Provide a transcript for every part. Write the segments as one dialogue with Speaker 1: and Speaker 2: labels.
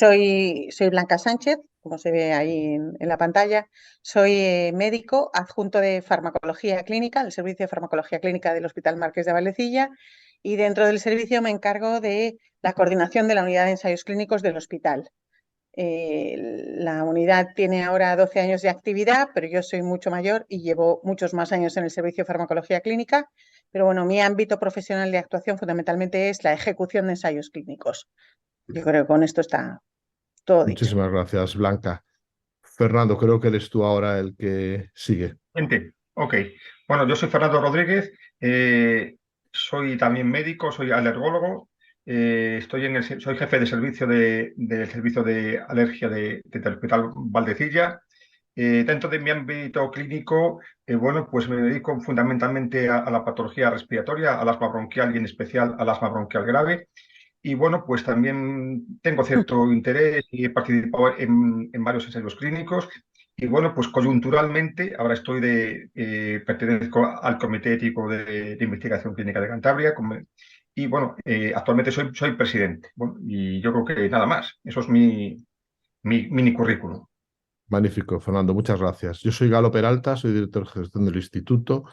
Speaker 1: Soy Blanca Sánchez, como se ve ahí en la pantalla. Soy médico adjunto de farmacología clínica, del servicio de farmacología clínica del Hospital Marqués de Valdecilla, y dentro del servicio me encargo de la coordinación de la unidad de ensayos clínicos del hospital. La unidad tiene ahora 12 años de actividad, pero yo soy mucho mayor y llevo muchos más años en el servicio de farmacología clínica. Pero bueno, mi ámbito profesional de actuación fundamentalmente es la ejecución de ensayos clínicos. Yo creo que con esto está todo dicho.
Speaker 2: Muchísimas gracias, Blanca. Fernando, creo que eres tú ahora el que sigue.
Speaker 3: Gente, ok. Bueno, yo soy Fernando Rodríguez, soy también médico, soy alergólogo, soy jefe de servicio del servicio de alergia del Hospital Valdecilla. Dentro de mi ámbito clínico, bueno, pues me dedico fundamentalmente a la patología respiratoria, al asma bronquial y en especial al asma bronquial grave. Y bueno, pues también tengo cierto interés y he participado en varios ensayos clínicos. Y bueno, pues coyunturalmente, ahora pertenezco al Comité Ético de Investigación Clínica de Cantabria. Y bueno, actualmente soy presidente. Bueno, y yo creo que nada más. Eso es mi mini currículum.
Speaker 2: Magnífico, Fernando, muchas gracias. Yo soy Galo Peralta, soy director de gestión del instituto,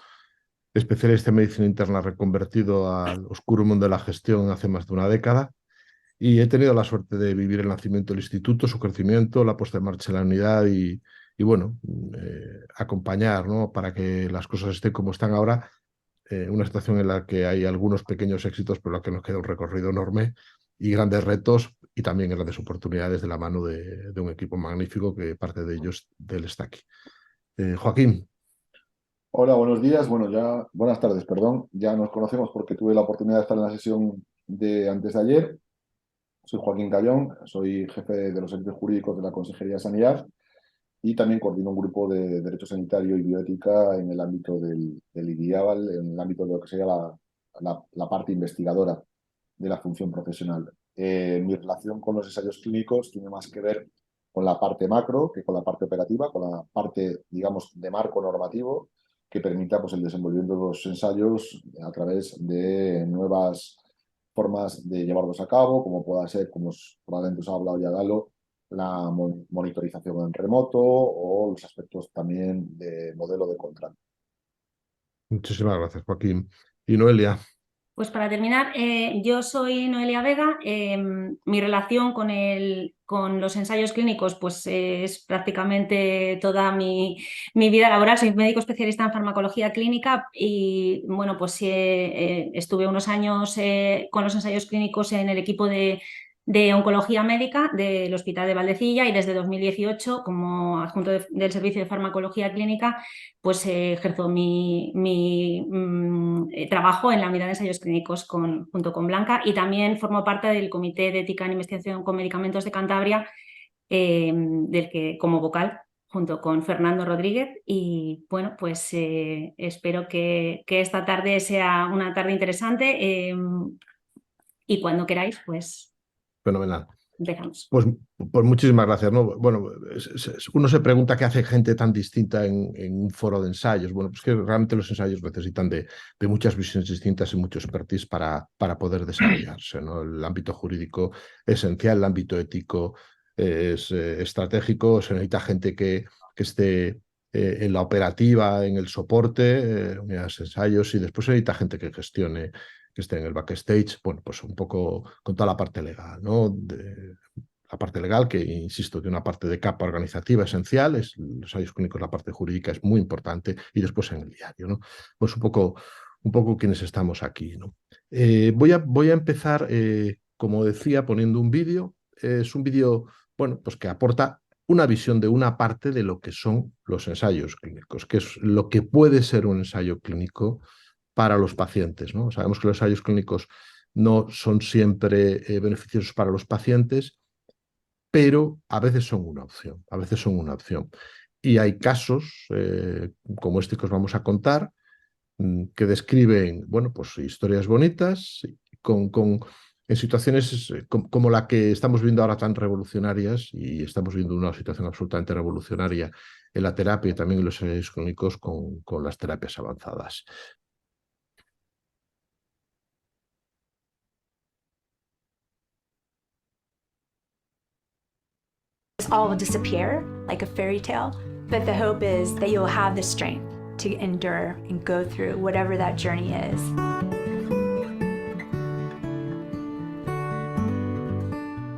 Speaker 2: especialista en medicina interna reconvertido al oscuro mundo de la gestión hace más de una década. Y he tenido la suerte de vivir el nacimiento del instituto, su crecimiento, la puesta en marcha de la unidad y bueno, acompañar, ¿no? Para que las cosas estén como están ahora. Una situación en la que hay algunos pequeños éxitos, pero en la que nos queda un recorrido enorme y grandes retos y también grandes oportunidades de la mano de un equipo magnífico que parte de ellos del está aquí. Joaquín.
Speaker 4: Hola, buenos días. Bueno, ya, buenas tardes, perdón. Ya nos conocemos porque tuve la oportunidad de estar en la sesión de antes de ayer. Soy Joaquín Callón, soy jefe de los servicios jurídicos de la Consejería de Sanidad y también coordino un grupo de Derecho Sanitario y Bioética en el ámbito del IDIABAL, en el ámbito de lo que sería la parte investigadora de la función profesional. Mi relación con los ensayos clínicos tiene más que ver con la parte macro que con la parte operativa, con la parte, digamos, de marco normativo que permita pues, el desenvolvimiento de los ensayos a través de nuevas formas de llevarlos a cabo, como pueda ser, como probablemente os ha hablado ya Galo, la monitorización en remoto o los aspectos también de modelo de contrato.
Speaker 2: Muchísimas gracias, Joaquín. Y Noelia.
Speaker 5: Pues para terminar, yo soy Noelia Vega. Mi relación con los ensayos clínicos pues, es prácticamente toda mi vida laboral. Soy médico especialista en farmacología clínica y bueno, pues estuve unos años con los ensayos clínicos en el equipo de oncología médica del Hospital de Valdecilla y desde 2018 como adjunto del servicio de farmacología clínica pues ejerzo mi trabajo en la unidad de ensayos clínicos junto con Blanca y también formo parte del Comité de Ética en Investigación con Medicamentos de Cantabria del que como vocal junto con Fernando Rodríguez y bueno pues espero que esta tarde sea una tarde interesante y cuando queráis pues
Speaker 2: Fenomenal.
Speaker 5: empezamos.
Speaker 2: Pues muchísimas gracias, ¿no? Bueno, uno se pregunta qué hace gente tan distinta en un foro de ensayos. Bueno, pues que realmente los ensayos necesitan de muchas visiones distintas y mucho expertise para poder desarrollarse, ¿no? El ámbito jurídico es esencial, el ámbito ético es estratégico, se necesita gente que esté en la operativa, en el soporte, unidades de ensayos y después se necesita gente que gestione, que esté en el backstage, bueno, pues un poco con toda la parte legal, ¿no? La parte legal, que insisto, de una parte de capa organizativa esencial, los ensayos clínicos, la parte jurídica es muy importante, y después en el diario, ¿no? Pues un poco quienes estamos aquí, ¿no? Voy a empezar, como decía, poniendo un vídeo. Es un vídeo, bueno, pues que aporta una visión de una parte de lo que son los ensayos clínicos, que es lo que puede ser un ensayo clínico para los pacientes, ¿no? Sabemos que los ensayos clínicos no son siempre beneficiosos para los pacientes, pero a veces son una opción, a veces son una opción. Y hay casos, como este que os vamos a contar, que describen, bueno, pues historias bonitas en situaciones como la que estamos viendo ahora tan revolucionarias, y estamos viendo una situación absolutamente revolucionaria en la terapia y también en los ensayos clínicos con las terapias avanzadas.
Speaker 6: all will disappear like a fairy tale, but the hope is that you'll have the strength to endure and go through whatever that journey is.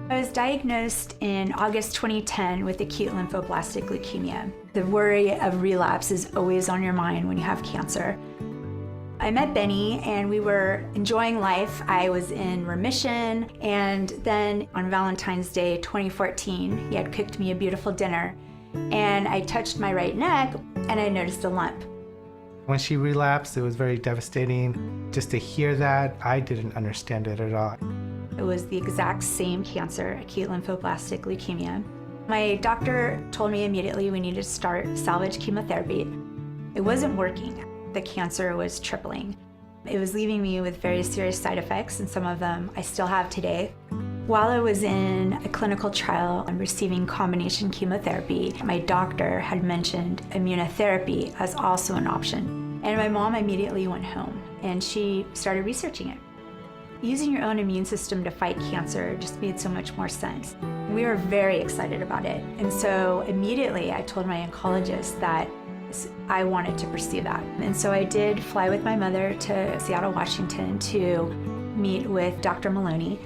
Speaker 6: I was diagnosed in August 2010 with acute lymphoblastic leukemia. The worry of relapse is always on your mind when you have cancer. I met Benny and we were enjoying life. I was in remission, and then on Valentine's Day 2014, he had cooked me a beautiful dinner, and I touched my right neck and I noticed a lump.
Speaker 7: When she relapsed, it was very devastating. Just to hear that, I didn't understand it at all.
Speaker 6: It was the exact same cancer, acute lymphoblastic leukemia. My doctor told me immediately we needed to start salvage chemotherapy. It wasn't working. The cancer was tripling. It was leaving me with very serious side effects, and some of them I still have today. While I was in a clinical trial and receiving combination chemotherapy, my doctor had mentioned immunotherapy as also an option. And my mom immediately went home and she started researching it. Using your own immune system to fight cancer just made so much more sense. We were very excited about it. And so immediately I told my oncologist that I wanted to pursue that. And so I did fly with my mother to Seattle, Washington to meet with Dr. Maloney.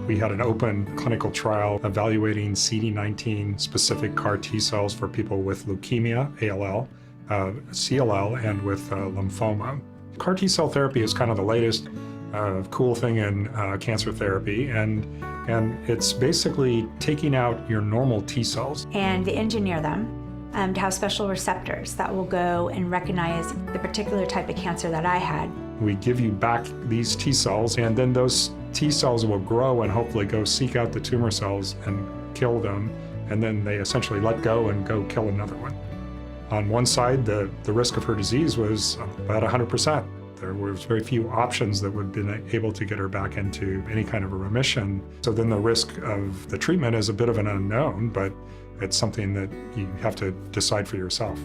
Speaker 8: We had an open clinical trial evaluating CD19 specific CAR T cells for people with leukemia, ALL, CLL, and with lymphoma. CAR T cell therapy is kind of the latest cool thing in cancer therapy, and it's basically taking out your normal T cells.
Speaker 6: And they engineer them to have special receptors that will go and recognize the particular type of cancer that I had.
Speaker 8: We give you back these T cells, and then those T cells will grow and hopefully go seek out the tumor cells and kill them, and then they essentially let go and go kill another one. On one side, the risk of her disease was about 100%. There was very few options that would have been able to get her back into any kind of a remission. So then the risk of the treatment is a bit of an unknown, but it's something that you have to decide for yourself.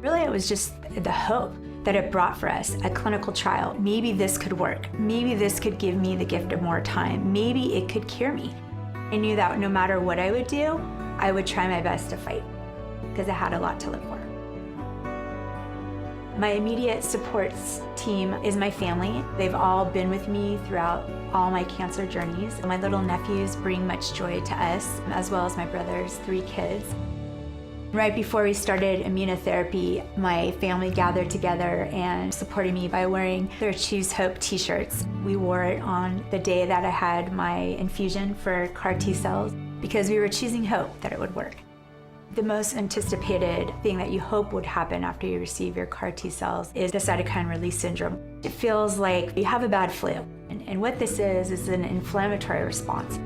Speaker 6: Really, it was just the hope that it brought for us, a clinical trial. Maybe this could work. Maybe this could give me the gift of more time. Maybe it could cure me. I knew that no matter what I would do, I would try my best to fight, because I had a lot to live for. My immediate supports team is my family. They've all been with me throughout all my cancer journeys. My little nephews bring much joy to us, as well as my brother's 3 kids. Right before we started immunotherapy, my family gathered together and supported me by wearing their Choose Hope t-shirts. We wore it on the day that I had my infusion for CAR T cells because we were choosing hope that it would work. The most anticipated thing that you hope would happen after you receive your CAR T cells is the cytokine release syndrome. It feels like you have a bad flu, and what this is an inflammatory response.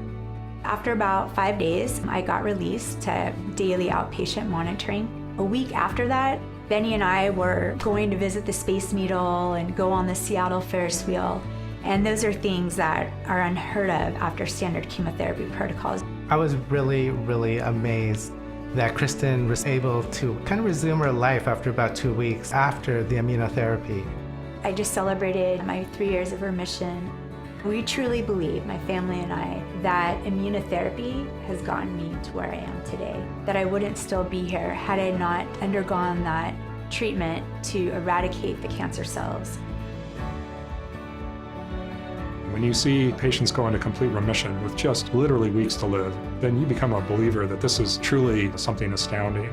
Speaker 6: After about 5 days, I got released to daily outpatient monitoring. A week after that, Benny and I were going to visit the Space Needle and go on the Seattle Ferris wheel, and those are things that are unheard of after standard chemotherapy protocols.
Speaker 7: I was really, really amazed that Kristen was able to kind of resume her life after about 2 weeks after the immunotherapy.
Speaker 6: I just celebrated my 3 years of remission. We truly believe, my family and I, that immunotherapy has gotten me to where I am today, that I wouldn't still be here had I not undergone that treatment to eradicate the cancer cells.
Speaker 8: When you see patients go into complete remission with just literally weeks to live, then you become a believer that this is truly something astounding.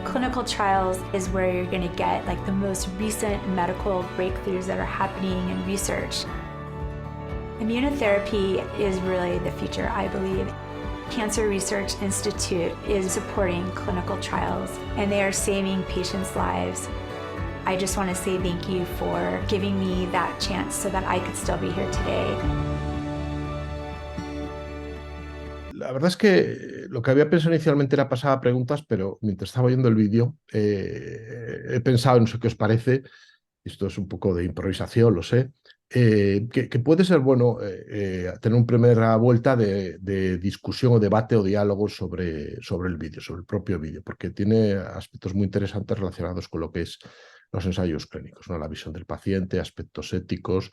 Speaker 6: Clinical trials is where you're going to get like the most recent medical breakthroughs that are happening in research. Immunotherapy is really the future, I believe. Cancer Research Institute is supporting clinical trials, and they are saving patients' lives. I just want to say thank you for giving me that chance so that I could still be here today.
Speaker 2: La verdad es que lo que había pensado inicialmente era pasar a preguntas, pero mientras estaba viendo el vídeo he pensado, no sé qué os parece, esto es un poco de improvisación, lo sé, que puede ser bueno tener una primera vuelta de discusión o debate o diálogo sobre el vídeo, sobre el propio vídeo, porque tiene aspectos muy interesantes relacionados con lo que es los ensayos clínicos, ¿no? La visión del paciente, aspectos éticos.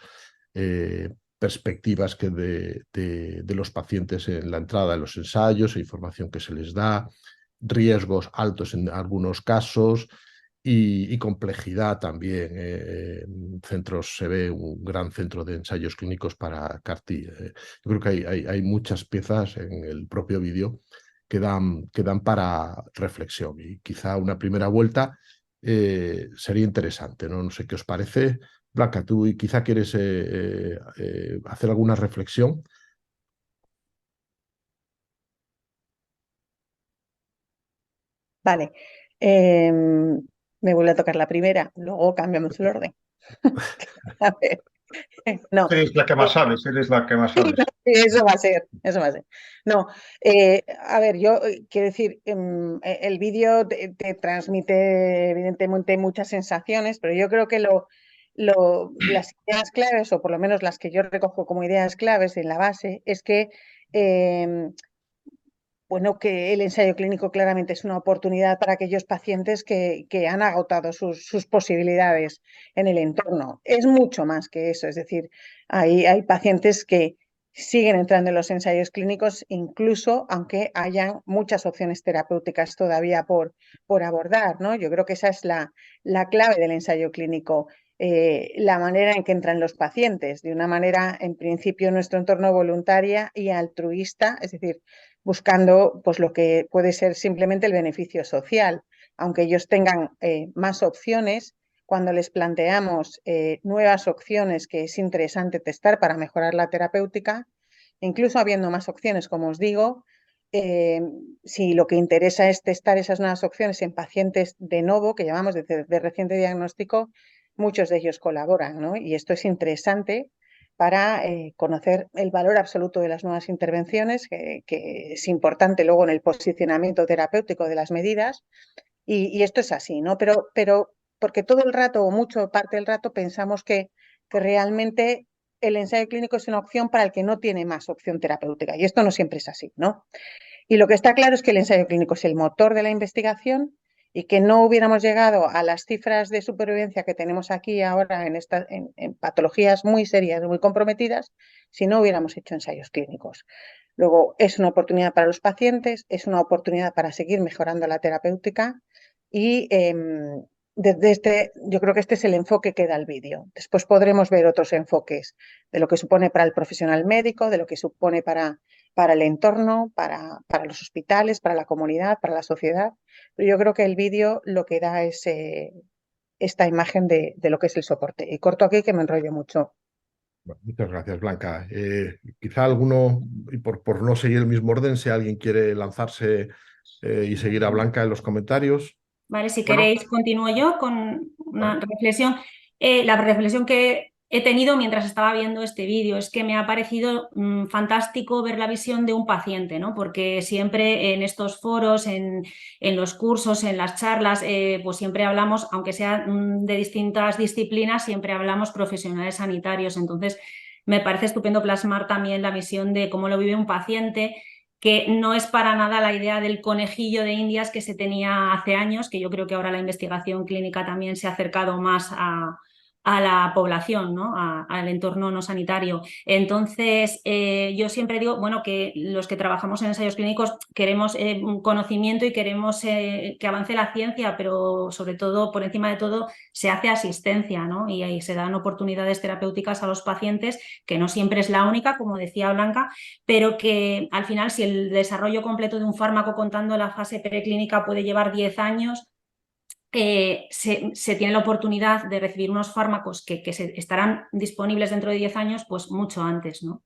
Speaker 2: perspectivas que de los pacientes en la entrada de los ensayos, información que se les da, riesgos altos en algunos casos y complejidad también. En centros se ve un gran centro de ensayos clínicos para CAR-T. Yo creo que hay muchas piezas en el propio vídeo que dan para reflexión y quizá una primera vuelta sería interesante, ¿no? No sé qué os parece. Blanca, tú quizá quieres hacer alguna reflexión.
Speaker 1: Vale. Me vuelve a tocar la primera, luego cambiamos el orden. A ver, no.
Speaker 3: Eres la que más sabes, eres la que más sabes.
Speaker 1: Eso va a ser, eso va a ser. No, a ver, yo quiero decir, el vídeo te transmite evidentemente muchas sensaciones, pero yo creo que las ideas claves, o por lo menos las que yo recojo como ideas claves en la base, es que bueno, que el ensayo clínico claramente es una oportunidad para aquellos pacientes que han agotado sus posibilidades en el entorno. Es mucho más que eso, es decir, hay pacientes que siguen entrando en los ensayos clínicos incluso aunque hayan muchas opciones terapéuticas todavía por abordar, ¿no? Yo creo que esa es la clave del ensayo clínico. La manera en que entran los pacientes, de una manera, en principio, en nuestro entorno voluntaria y altruista, es decir, buscando pues, lo que puede ser simplemente el beneficio social. Aunque ellos tengan más opciones, cuando les planteamos nuevas opciones que es interesante testar para mejorar la terapéutica, incluso habiendo más opciones, como os digo, si lo que interesa es testar esas nuevas opciones en pacientes de novo, que llamamos de reciente diagnóstico, muchos de ellos colaboran, ¿no? Y esto es interesante para conocer el valor absoluto de las nuevas intervenciones, que es importante luego en el posicionamiento terapéutico de las medidas, y esto es así, ¿no? Pero porque todo el rato, o mucho parte del rato, pensamos que realmente el ensayo clínico es una opción para el que no tiene más opción terapéutica, y esto no siempre es así, ¿no? Y lo que está claro es que el ensayo clínico es el motor de la investigación y que no hubiéramos llegado a las cifras de supervivencia que tenemos aquí ahora en patologías muy serias, muy comprometidas, si no hubiéramos hecho ensayos clínicos. Luego, es una oportunidad para los pacientes, es una oportunidad para seguir mejorando la terapéutica y yo creo que este es el enfoque que da el vídeo. Después podremos ver otros enfoques de lo que supone para el profesional médico, de lo que supone para el entorno, para los hospitales, para la comunidad, para la sociedad. Pero yo creo que el vídeo lo que da es esta imagen de lo que es el soporte. Y corto aquí que me enrollo mucho.
Speaker 2: Bueno, muchas gracias, Blanca. Quizá alguno, y por no seguir el mismo orden, si alguien quiere lanzarse y seguir a Blanca en los comentarios.
Speaker 5: Vale, si
Speaker 3: Bueno.
Speaker 5: queréis continúo yo con una reflexión. La reflexión que he tenido mientras estaba viendo este vídeo es que me ha parecido fantástico ver la visión de un paciente, ¿no? Porque siempre en estos foros, en los cursos, en las charlas, pues siempre hablamos, aunque sea de distintas disciplinas, siempre hablamos profesionales sanitarios. Entonces, me parece estupendo plasmar también la visión de cómo lo vive un paciente, que no es para nada la idea del conejillo de Indias que se tenía hace años, que yo creo que ahora la investigación clínica también se ha acercado más a la población, ¿no? Al entorno no sanitario. Entonces, yo siempre digo, bueno, que los que trabajamos en ensayos clínicos queremos un conocimiento y queremos que avance la ciencia, pero sobre todo, por encima de todo, se hace asistencia, ¿no? Y ahí se dan oportunidades terapéuticas a los pacientes, que no siempre es la única, como decía Blanca, pero que al final, si el desarrollo completo de un fármaco contando la fase preclínica puede llevar 10 años, se tiene la oportunidad de recibir unos fármacos que estarán disponibles dentro de 10 años, pues mucho antes, ¿no?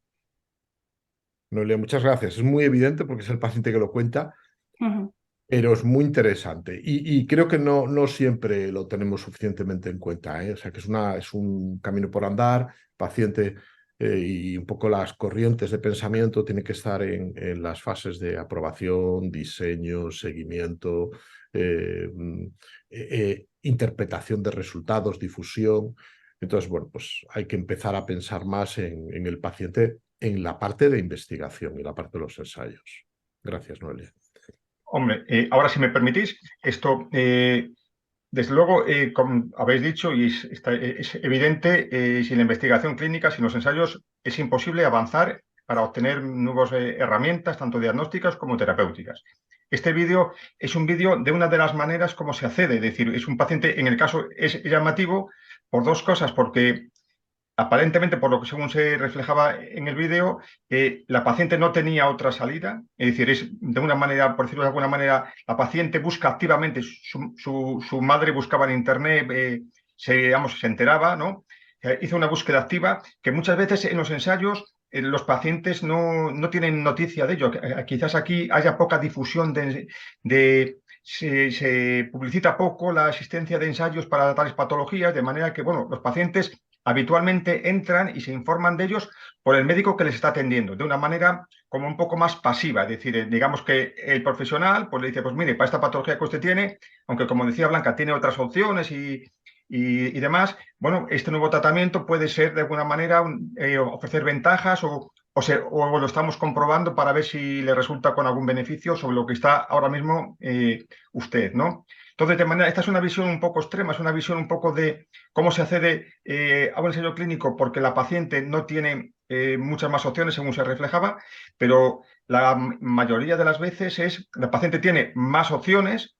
Speaker 2: Noelia, muchas gracias. Es muy evidente porque es el paciente que lo cuenta, pero es muy interesante. Y creo que no siempre lo tenemos suficientemente en cuenta, ¿eh? O sea, que es un camino por andar, paciente y un poco las corrientes de pensamiento tienen que estar en las fases de aprobación, diseño, seguimiento, interpretación de resultados, difusión. Entonces, bueno, pues hay que empezar a pensar más en el paciente en la parte de investigación y la parte de los ensayos. Gracias, Noelia.
Speaker 3: Hombre, ahora si me permitís, esto desde luego, como habéis dicho, y es evidente, sin la investigación clínica, sin los ensayos, es imposible avanzar para obtener nuevas herramientas, tanto diagnósticas como terapéuticas. Este vídeo es un vídeo de una de las maneras como se accede, es decir, es un paciente, en el caso es llamativo por dos cosas, porque aparentemente, por lo que según se reflejaba en el vídeo, la paciente no tenía otra salida, es decir, es de una manera, por decirlo de alguna manera, la paciente busca activamente, su madre buscaba en internet, se enteraba, ¿no? Hizo una búsqueda activa que muchas veces en los ensayos los pacientes no tienen noticia de ello. Quizás aquí haya poca difusión se publicita poco la existencia de ensayos para tales patologías, de manera que, bueno, los pacientes habitualmente entran y se informan de ellos por el médico que les está atendiendo, de una manera como un poco más pasiva. Es decir, digamos que el profesional pues le dice, pues mire, para esta patología que usted tiene, aunque como decía Blanca, tiene otras opciones y demás, bueno, este nuevo tratamiento puede ser de alguna manera ofrecer ventajas o lo estamos comprobando para ver si le resulta con algún beneficio sobre lo que está ahora mismo usted, ¿no? Entonces, de manera, esta es una visión un poco extrema, es una visión un poco de cómo se accede a un ensayo clínico porque la paciente no tiene muchas más opciones según se reflejaba, pero la mayoría de las veces la paciente tiene más opciones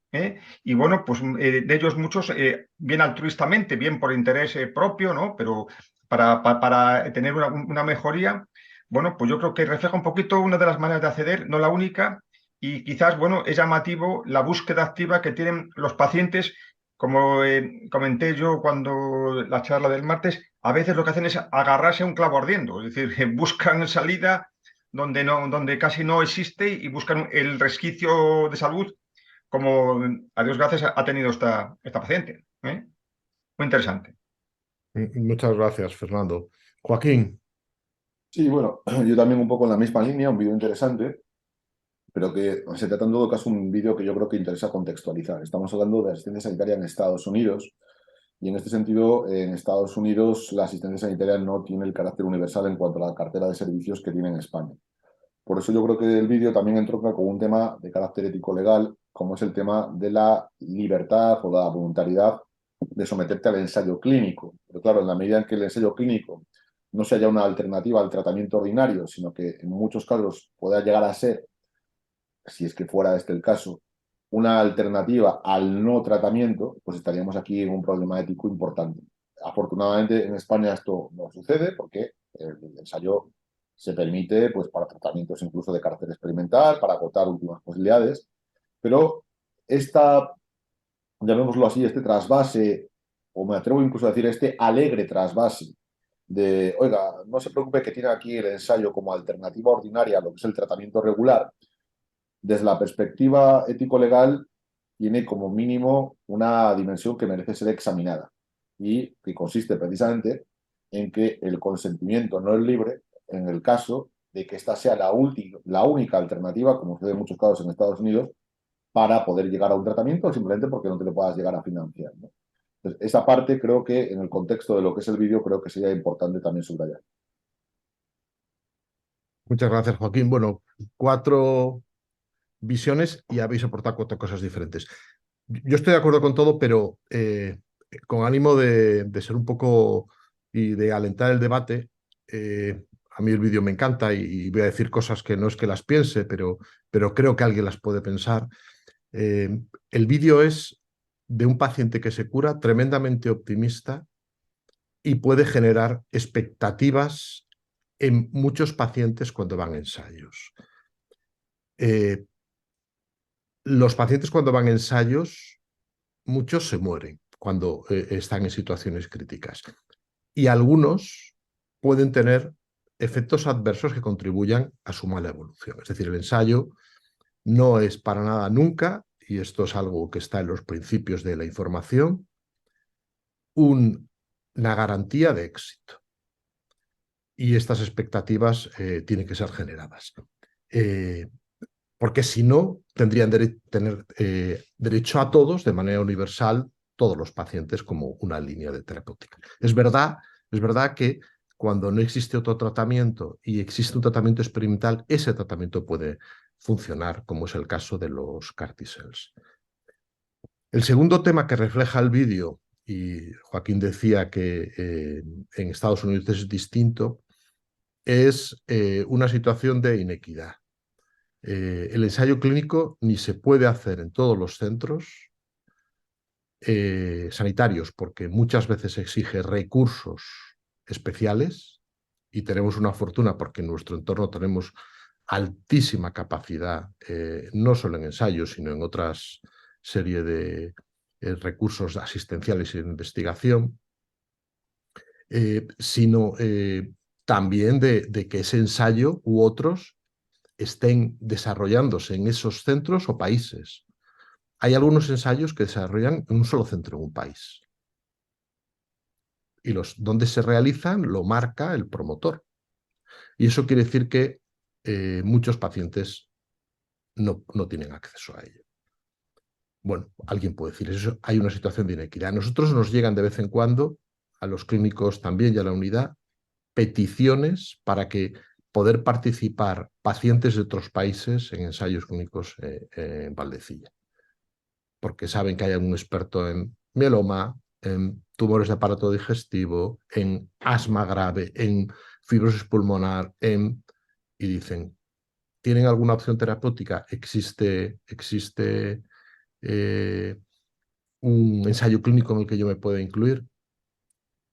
Speaker 3: y bueno, pues de ellos muchos bien altruistamente, bien por interés propio, ¿no? Pero para tener una mejoría, bueno, pues yo creo que refleja un poquito una de las maneras de acceder, no la única. Y quizás, bueno, es llamativo la búsqueda activa que tienen los pacientes, como comenté yo cuando la charla del martes, a veces lo que hacen es agarrarse a un clavo ardiendo, es decir, buscan salida donde casi no existe y buscan el resquicio de salud, como a Dios gracias ha tenido esta paciente. Muy interesante.
Speaker 2: Muchas gracias, Fernando. Joaquín.
Speaker 4: Sí, bueno, yo también un poco en la misma línea, un vídeo interesante, pero que se trata en todo caso un vídeo que yo creo que interesa contextualizar. Estamos hablando de asistencia sanitaria en Estados Unidos y en este sentido, en Estados Unidos la asistencia sanitaria no tiene el carácter universal en cuanto a la cartera de servicios que tiene en España. Por eso yo creo que el vídeo también entronca con un tema de carácter ético-legal, como es el tema de la libertad o la voluntariedad de someterte al ensayo clínico. Pero claro, en la medida en que el ensayo clínico no se haya una alternativa al tratamiento ordinario, sino que en muchos casos pueda llegar a ser, si es que fuera este el caso, una alternativa al no tratamiento, pues estaríamos aquí en un problema ético importante. Afortunadamente en España esto no sucede porque el ensayo se permite pues, para tratamientos incluso de carácter experimental, para agotar últimas posibilidades, pero llamémoslo así, este trasvase, o me atrevo incluso a decir este alegre trasvase de, oiga, no se preocupe que tiene aquí el ensayo como alternativa ordinaria a lo que es el tratamiento regular, desde la perspectiva ético-legal tiene como mínimo una dimensión que merece ser examinada y que consiste precisamente en que el consentimiento no es libre en el caso de que esta sea la única alternativa, como sucede en muchos casos en Estados Unidos, para poder llegar a un tratamiento simplemente porque no te lo puedas llegar a financiar, ¿no? Entonces, esa parte creo que en el contexto de lo que es el vídeo creo que sería importante también subrayar.
Speaker 2: Muchas gracias, Joaquín. Bueno, 4 visiones y habéis aportado 4 cosas diferentes. Yo estoy de acuerdo con todo, pero con ánimo de ser un poco y de alentar el debate, a mí el vídeo me encanta y voy a decir cosas que no es que las piense, pero creo que alguien las puede pensar. El vídeo es de un paciente que se cura tremendamente optimista y puede generar expectativas en muchos pacientes cuando van a ensayos. Los pacientes cuando van a ensayos, muchos se mueren cuando están en situaciones críticas y algunos pueden tener efectos adversos que contribuyan a su mala evolución. Es decir, el ensayo no es para nada nunca, y esto es algo que está en los principios de la información, una garantía de éxito. Y estas expectativas tienen que ser generadas. Porque si no, tendrían tener derecho a todos, de manera universal, todos los pacientes como una línea de terapéutica. Es verdad que cuando no existe otro tratamiento y existe un tratamiento experimental, ese tratamiento puede funcionar, como es el caso de los CAR T-cells. El segundo tema que refleja el vídeo, y Joaquín decía que en Estados Unidos es distinto, es una situación de inequidad. El ensayo clínico ni se puede hacer en todos los centros sanitarios, porque muchas veces exige recursos especiales, y tenemos una fortuna porque en nuestro entorno tenemos altísima capacidad, no solo en ensayos, sino en otras serie de recursos asistenciales y de investigación, sino también de que ese ensayo u otros estén desarrollándose en esos centros o países. Hay algunos ensayos que desarrollan en un solo centro en un país. Y los donde se realizan lo marca el promotor. Y eso quiere decir que muchos pacientes no tienen acceso a ello. Bueno, alguien puede decir eso, hay una situación de inequidad. A nosotros nos llegan de vez en cuando, a los clínicos también y a la unidad, peticiones para que poder participar pacientes de otros países en ensayos clínicos en Valdecilla. Porque saben que hay algún experto en mieloma, en tumores de aparato digestivo, en asma grave, en fibrosis pulmonar, y dicen, ¿tienen alguna opción terapéutica? ¿Existe un ensayo clínico en el que yo me pueda incluir?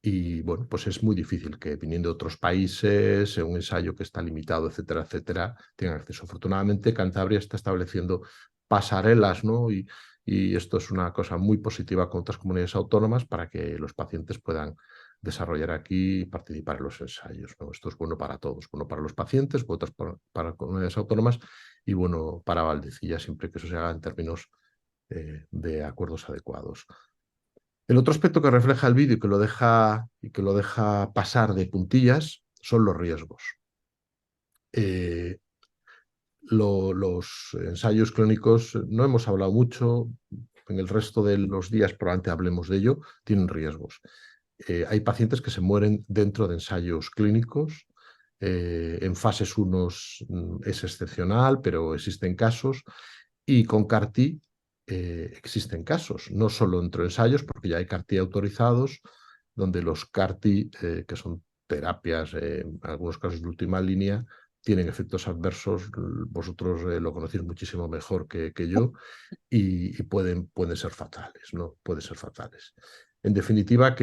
Speaker 2: Y bueno, pues es muy difícil que viniendo de otros países, en un ensayo que está limitado, etcétera, etcétera, tengan acceso. Afortunadamente, Cantabria está estableciendo pasarelas, ¿no? Y esto es una cosa muy positiva con otras comunidades autónomas para que los pacientes puedan desarrollar aquí y participar en los ensayos, ¿no? Esto es bueno para todos, bueno para los pacientes, bueno para comunidades autónomas y bueno para Valdecilla, siempre que eso se haga en términos de acuerdos adecuados. El otro aspecto que refleja el vídeo y que lo deja pasar de puntillas son los riesgos. Los ensayos clínicos, no hemos hablado mucho, en el resto de los días probablemente hablemos de ello, tienen riesgos. Hay pacientes que se mueren dentro de ensayos clínicos. En fases 1 es excepcional, pero existen casos. Y con CAR-T existen casos, no solo entre ensayos, porque ya hay CAR-T autorizados, donde los CAR-T, que son terapias, en algunos casos de última línea, tienen efectos adversos, vosotros lo conocéis muchísimo mejor que yo, y pueden ser fatales, ¿no? Pueden ser fatales. En definitiva,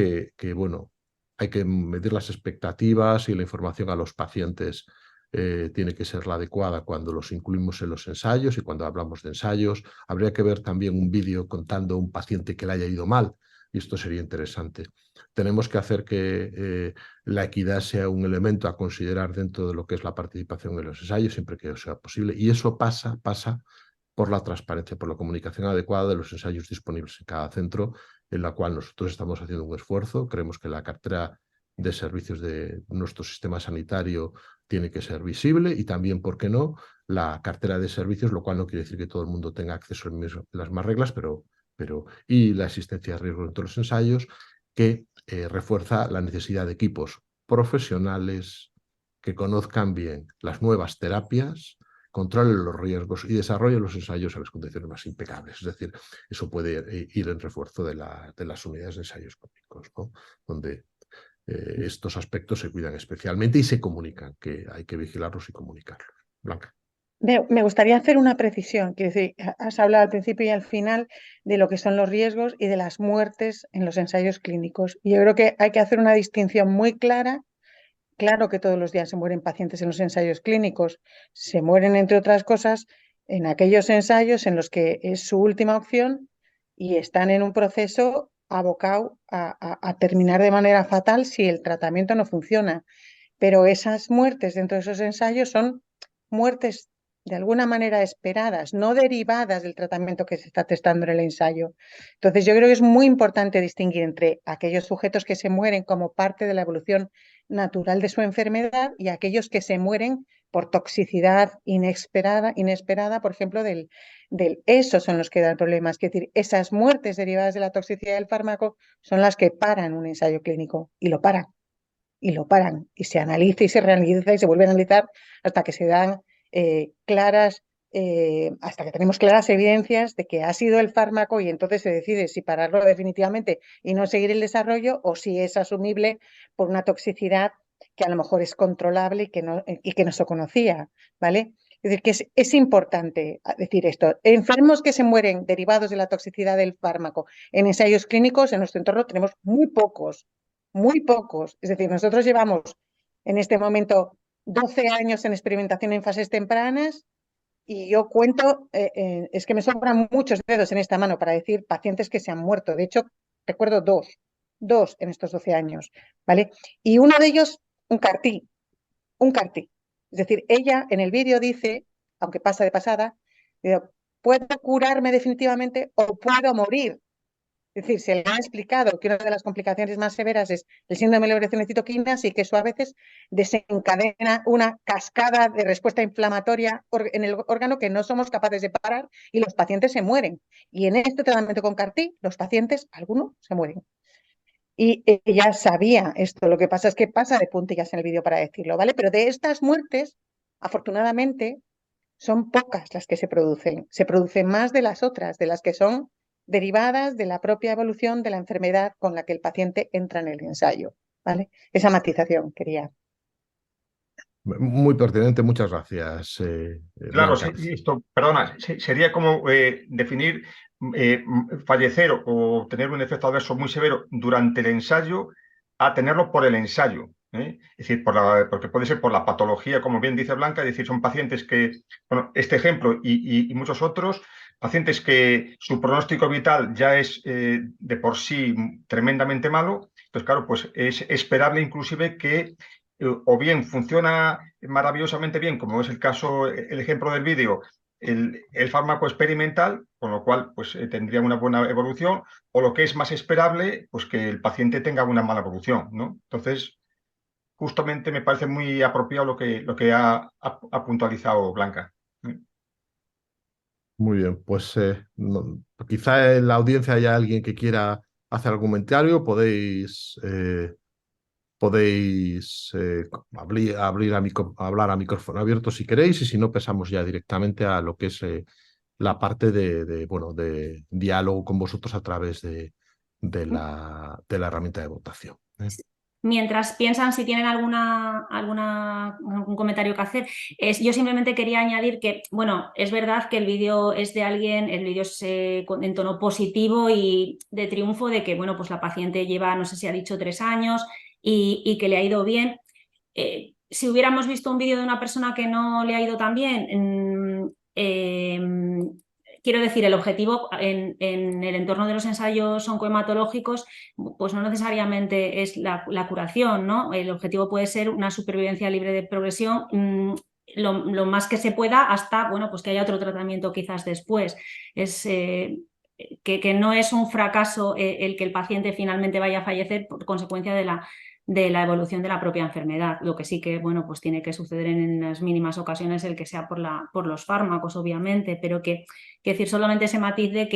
Speaker 2: bueno, hay que medir las expectativas y la información a los pacientes tiene que ser la adecuada cuando los incluimos en los ensayos y cuando hablamos de ensayos. Habría que ver también un vídeo contando a un paciente que le haya ido mal, y esto sería interesante. Tenemos que hacer que la equidad sea un elemento a considerar dentro de lo que es la participación en los ensayos, siempre que sea posible, y eso pasa por la transparencia, por la comunicación adecuada de los ensayos disponibles en cada centro, en la cual nosotros estamos haciendo un esfuerzo. Creemos que la cartera de servicios de nuestro sistema sanitario tiene que ser visible y también, ¿por qué no?, la cartera de servicios, lo cual no quiere decir que todo el mundo tenga acceso a las mismas reglas, y la existencia de riesgo entre los ensayos, que refuerza la necesidad de equipos profesionales que conozcan bien las nuevas terapias, controlen los riesgos y desarrollen los ensayos a las condiciones más impecables. Es decir, eso puede ir en refuerzo de las unidades de ensayos clínicos, ¿no?, donde estos aspectos se cuidan especialmente y se comunican, que hay que vigilarlos y comunicarlos. Blanca.
Speaker 1: Me gustaría hacer una precisión, quiero decir, has hablado al principio y al final de lo que son los riesgos y de las muertes en los ensayos clínicos. Y yo creo que hay que hacer una distinción muy clara. Claro que todos los días se mueren pacientes en los ensayos clínicos, se mueren, entre otras cosas, en aquellos ensayos en los que es su última opción y están en un proceso abocado a terminar de manera fatal si el tratamiento no funciona. Pero esas muertes dentro de esos ensayos son muertes de alguna manera esperadas, no derivadas del tratamiento que se está testando en el ensayo. Entonces, yo creo que es muy importante distinguir entre aquellos sujetos que se mueren como parte de la evolución natural de su enfermedad y aquellos que se mueren por toxicidad inesperada, por ejemplo, esos son los que dan problemas. Es decir, esas muertes derivadas de la toxicidad del fármaco son las que paran un ensayo clínico y lo paran. Y se analiza y se reanaliza y se vuelve a analizar hasta que se dan claras hasta que tenemos claras evidencias de que ha sido el fármaco y entonces se decide si pararlo definitivamente y no seguir el desarrollo o si es asumible por una toxicidad que a lo mejor es controlable y que no se conocía, ¿vale? Es decir, que es importante decir esto. Enfermos que se mueren derivados de la toxicidad del fármaco en ensayos clínicos en nuestro entorno tenemos muy pocos, muy pocos. Es decir, nosotros llevamos en este momento 12 años en experimentación en fases tempranas y yo cuento, es que me sobran muchos dedos en esta mano para decir pacientes que se han muerto. De hecho, recuerdo dos en estos 12 años, ¿vale? Y uno de ellos, un CAR-T. Es decir, ella en el vídeo dice, aunque pasa de pasada, puedo curarme definitivamente o puedo morir. Es decir, se le ha explicado que una de las complicaciones más severas es el síndrome de elevación de citoquinas y que eso a veces desencadena una cascada de respuesta inflamatoria en el órgano que no somos capaces de parar y los pacientes se mueren. Y en este tratamiento con CAR-T, los pacientes, algunos, se mueren. Y ella sabía esto, lo que pasa es que pasa de puntillas en el vídeo para decirlo, ¿vale? Pero de estas muertes, afortunadamente, son pocas las que se producen más de las otras, de las que son derivadas de la propia evolución de la enfermedad con la que el paciente entra en el ensayo, ¿vale? Esa matización quería.
Speaker 2: Muy pertinente, muchas gracias.
Speaker 3: Claro,
Speaker 2: Blanca.
Speaker 3: esto, perdona, sería como definir fallecer o tener un efecto adverso muy severo durante el ensayo a tenerlo por el ensayo. Es decir, porque puede ser por la patología, como bien dice Blanca, es decir, son pacientes que, bueno, este ejemplo y muchos otros, pacientes que su pronóstico vital ya es de por sí tremendamente malo, entonces, claro, pues es esperable inclusive que o bien funciona maravillosamente bien, como es el caso, el ejemplo del vídeo, el fármaco experimental, con lo cual pues, tendría una buena evolución, o lo que es más esperable, pues que el paciente tenga una mala evolución, ¿no? Entonces, justamente me parece muy apropiado lo que ha puntualizado Blanca.
Speaker 2: Muy bien, pues quizá en la audiencia haya alguien que quiera hacer algún comentario, podéis hablar a micrófono abierto si queréis y si no pasamos ya directamente a lo que es la parte de diálogo con vosotros a través de la herramienta de votación.
Speaker 5: Mientras piensan si tienen algún comentario que hacer, yo simplemente quería añadir que, bueno, es verdad que el vídeo es de alguien, el vídeo es en tono positivo y de triunfo de que, bueno, pues la paciente lleva, no sé si ha dicho 3 años y que le ha ido bien. Si hubiéramos visto un vídeo de una persona que no le ha ido tan bien, quiero decir, el objetivo en el entorno de los ensayos oncohematológicos, pues no necesariamente es la curación, ¿no? El objetivo puede ser una supervivencia libre de progresión, lo más que se pueda hasta, bueno, pues que haya otro tratamiento quizás después. Es que no es un fracaso el que el paciente finalmente vaya a fallecer por consecuencia de la evolución de la propia enfermedad. Lo que sí que, bueno, pues tiene que suceder en las mínimas ocasiones el que sea por los fármacos, obviamente, pero que decir solamente ese matiz de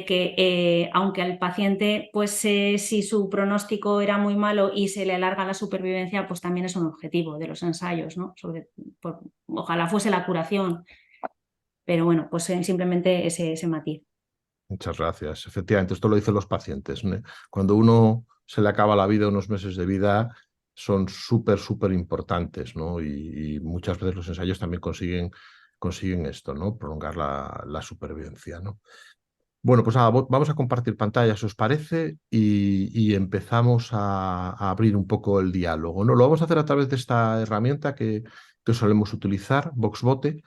Speaker 5: que aunque al paciente, pues si su pronóstico era muy malo y se le alarga la supervivencia, pues también es un objetivo de los ensayos, ¿no? Ojalá fuese la curación, pero bueno, pues simplemente ese matiz.
Speaker 2: Muchas gracias. Efectivamente, esto lo dicen los pacientes, ¿no? Cuando uno se le acaba la vida, unos meses de vida son súper importantes, ¿no? Y muchas veces los ensayos también consiguen esto, ¿no? Prolongar la supervivencia, ¿no? Bueno, pues nada, vamos a compartir pantalla, si os parece, y empezamos a abrir un poco el diálogo, ¿no? Lo vamos a hacer a través de esta herramienta que solemos utilizar, VoxVote.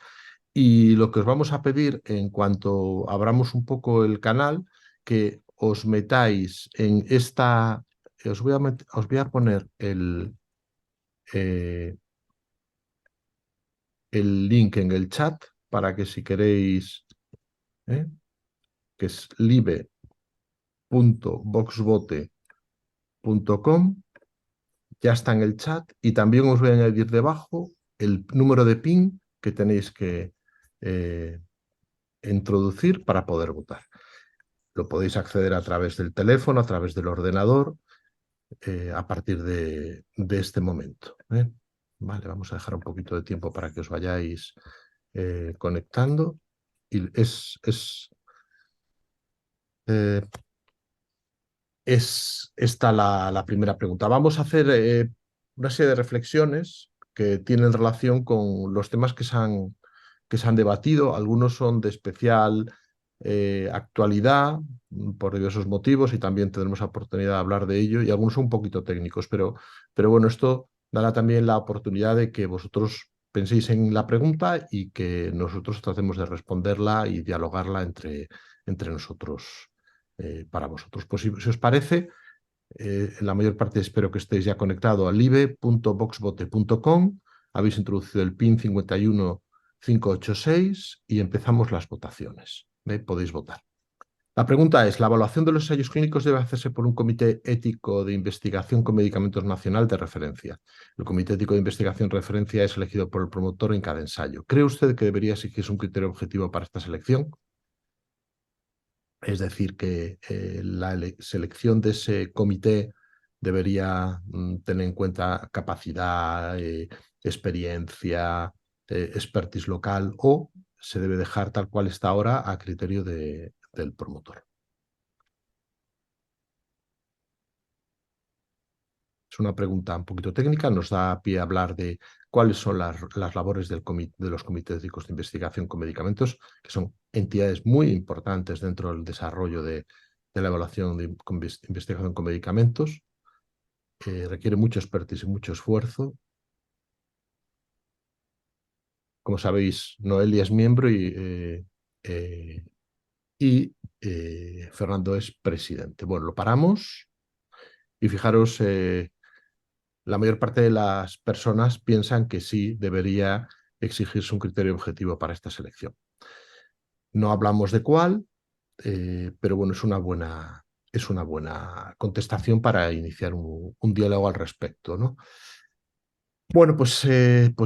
Speaker 2: Y lo que os vamos a pedir en cuanto abramos un poco el canal, que os metáis en esta... Os voy a poner el link en el chat para que si queréis, que es live.voxvote.com, ya está en el chat y también os voy a añadir debajo el número de PIN que tenéis que introducir para poder votar. Lo podéis acceder a través del teléfono, a través del ordenador, a partir de este momento. Vale, vamos a dejar un poquito de tiempo para que os vayáis conectando. Y es esta la primera pregunta. Vamos a hacer una serie de reflexiones que tienen relación con los temas que se han debatido. Algunos son de especial actualidad por diversos motivos y también tendremos la oportunidad de hablar de ello, y algunos son un poquito técnicos, pero bueno, esto dará también la oportunidad de que vosotros penséis en la pregunta y que nosotros tratemos de responderla y dialogarla entre nosotros para vosotros. Pues si os parece, la mayor parte espero que estéis ya conectado al live.voxvote.com, habéis introducido el PIN 51586 y empezamos las votaciones. Podéis votar. La pregunta es: ¿la evaluación de los ensayos clínicos debe hacerse por un comité ético de investigación con medicamentos nacional de referencia? El comité ético de investigación de referencia es elegido por el promotor en cada ensayo. ¿Cree usted que debería exigirse un criterio objetivo para esta selección? Es decir, que la selección de ese comité debería tener en cuenta capacidad, experiencia, expertise local, o se debe dejar tal cual está ahora a criterio del promotor. Es una pregunta un poquito técnica, nos da pie a hablar de cuáles son las labores de los comités éticos de investigación con medicamentos, que son entidades muy importantes dentro del desarrollo de la evaluación de investigación con medicamentos. Requiere mucho expertise y mucho esfuerzo. Como sabéis, Noelia es miembro y Fernando es presidente. Bueno, lo paramos y fijaros, la mayor parte de las personas piensan que sí debería exigirse un criterio objetivo para esta selección. No hablamos de cuál, pero bueno, es una buena contestación para iniciar un diálogo al respecto, ¿no? Bueno, pues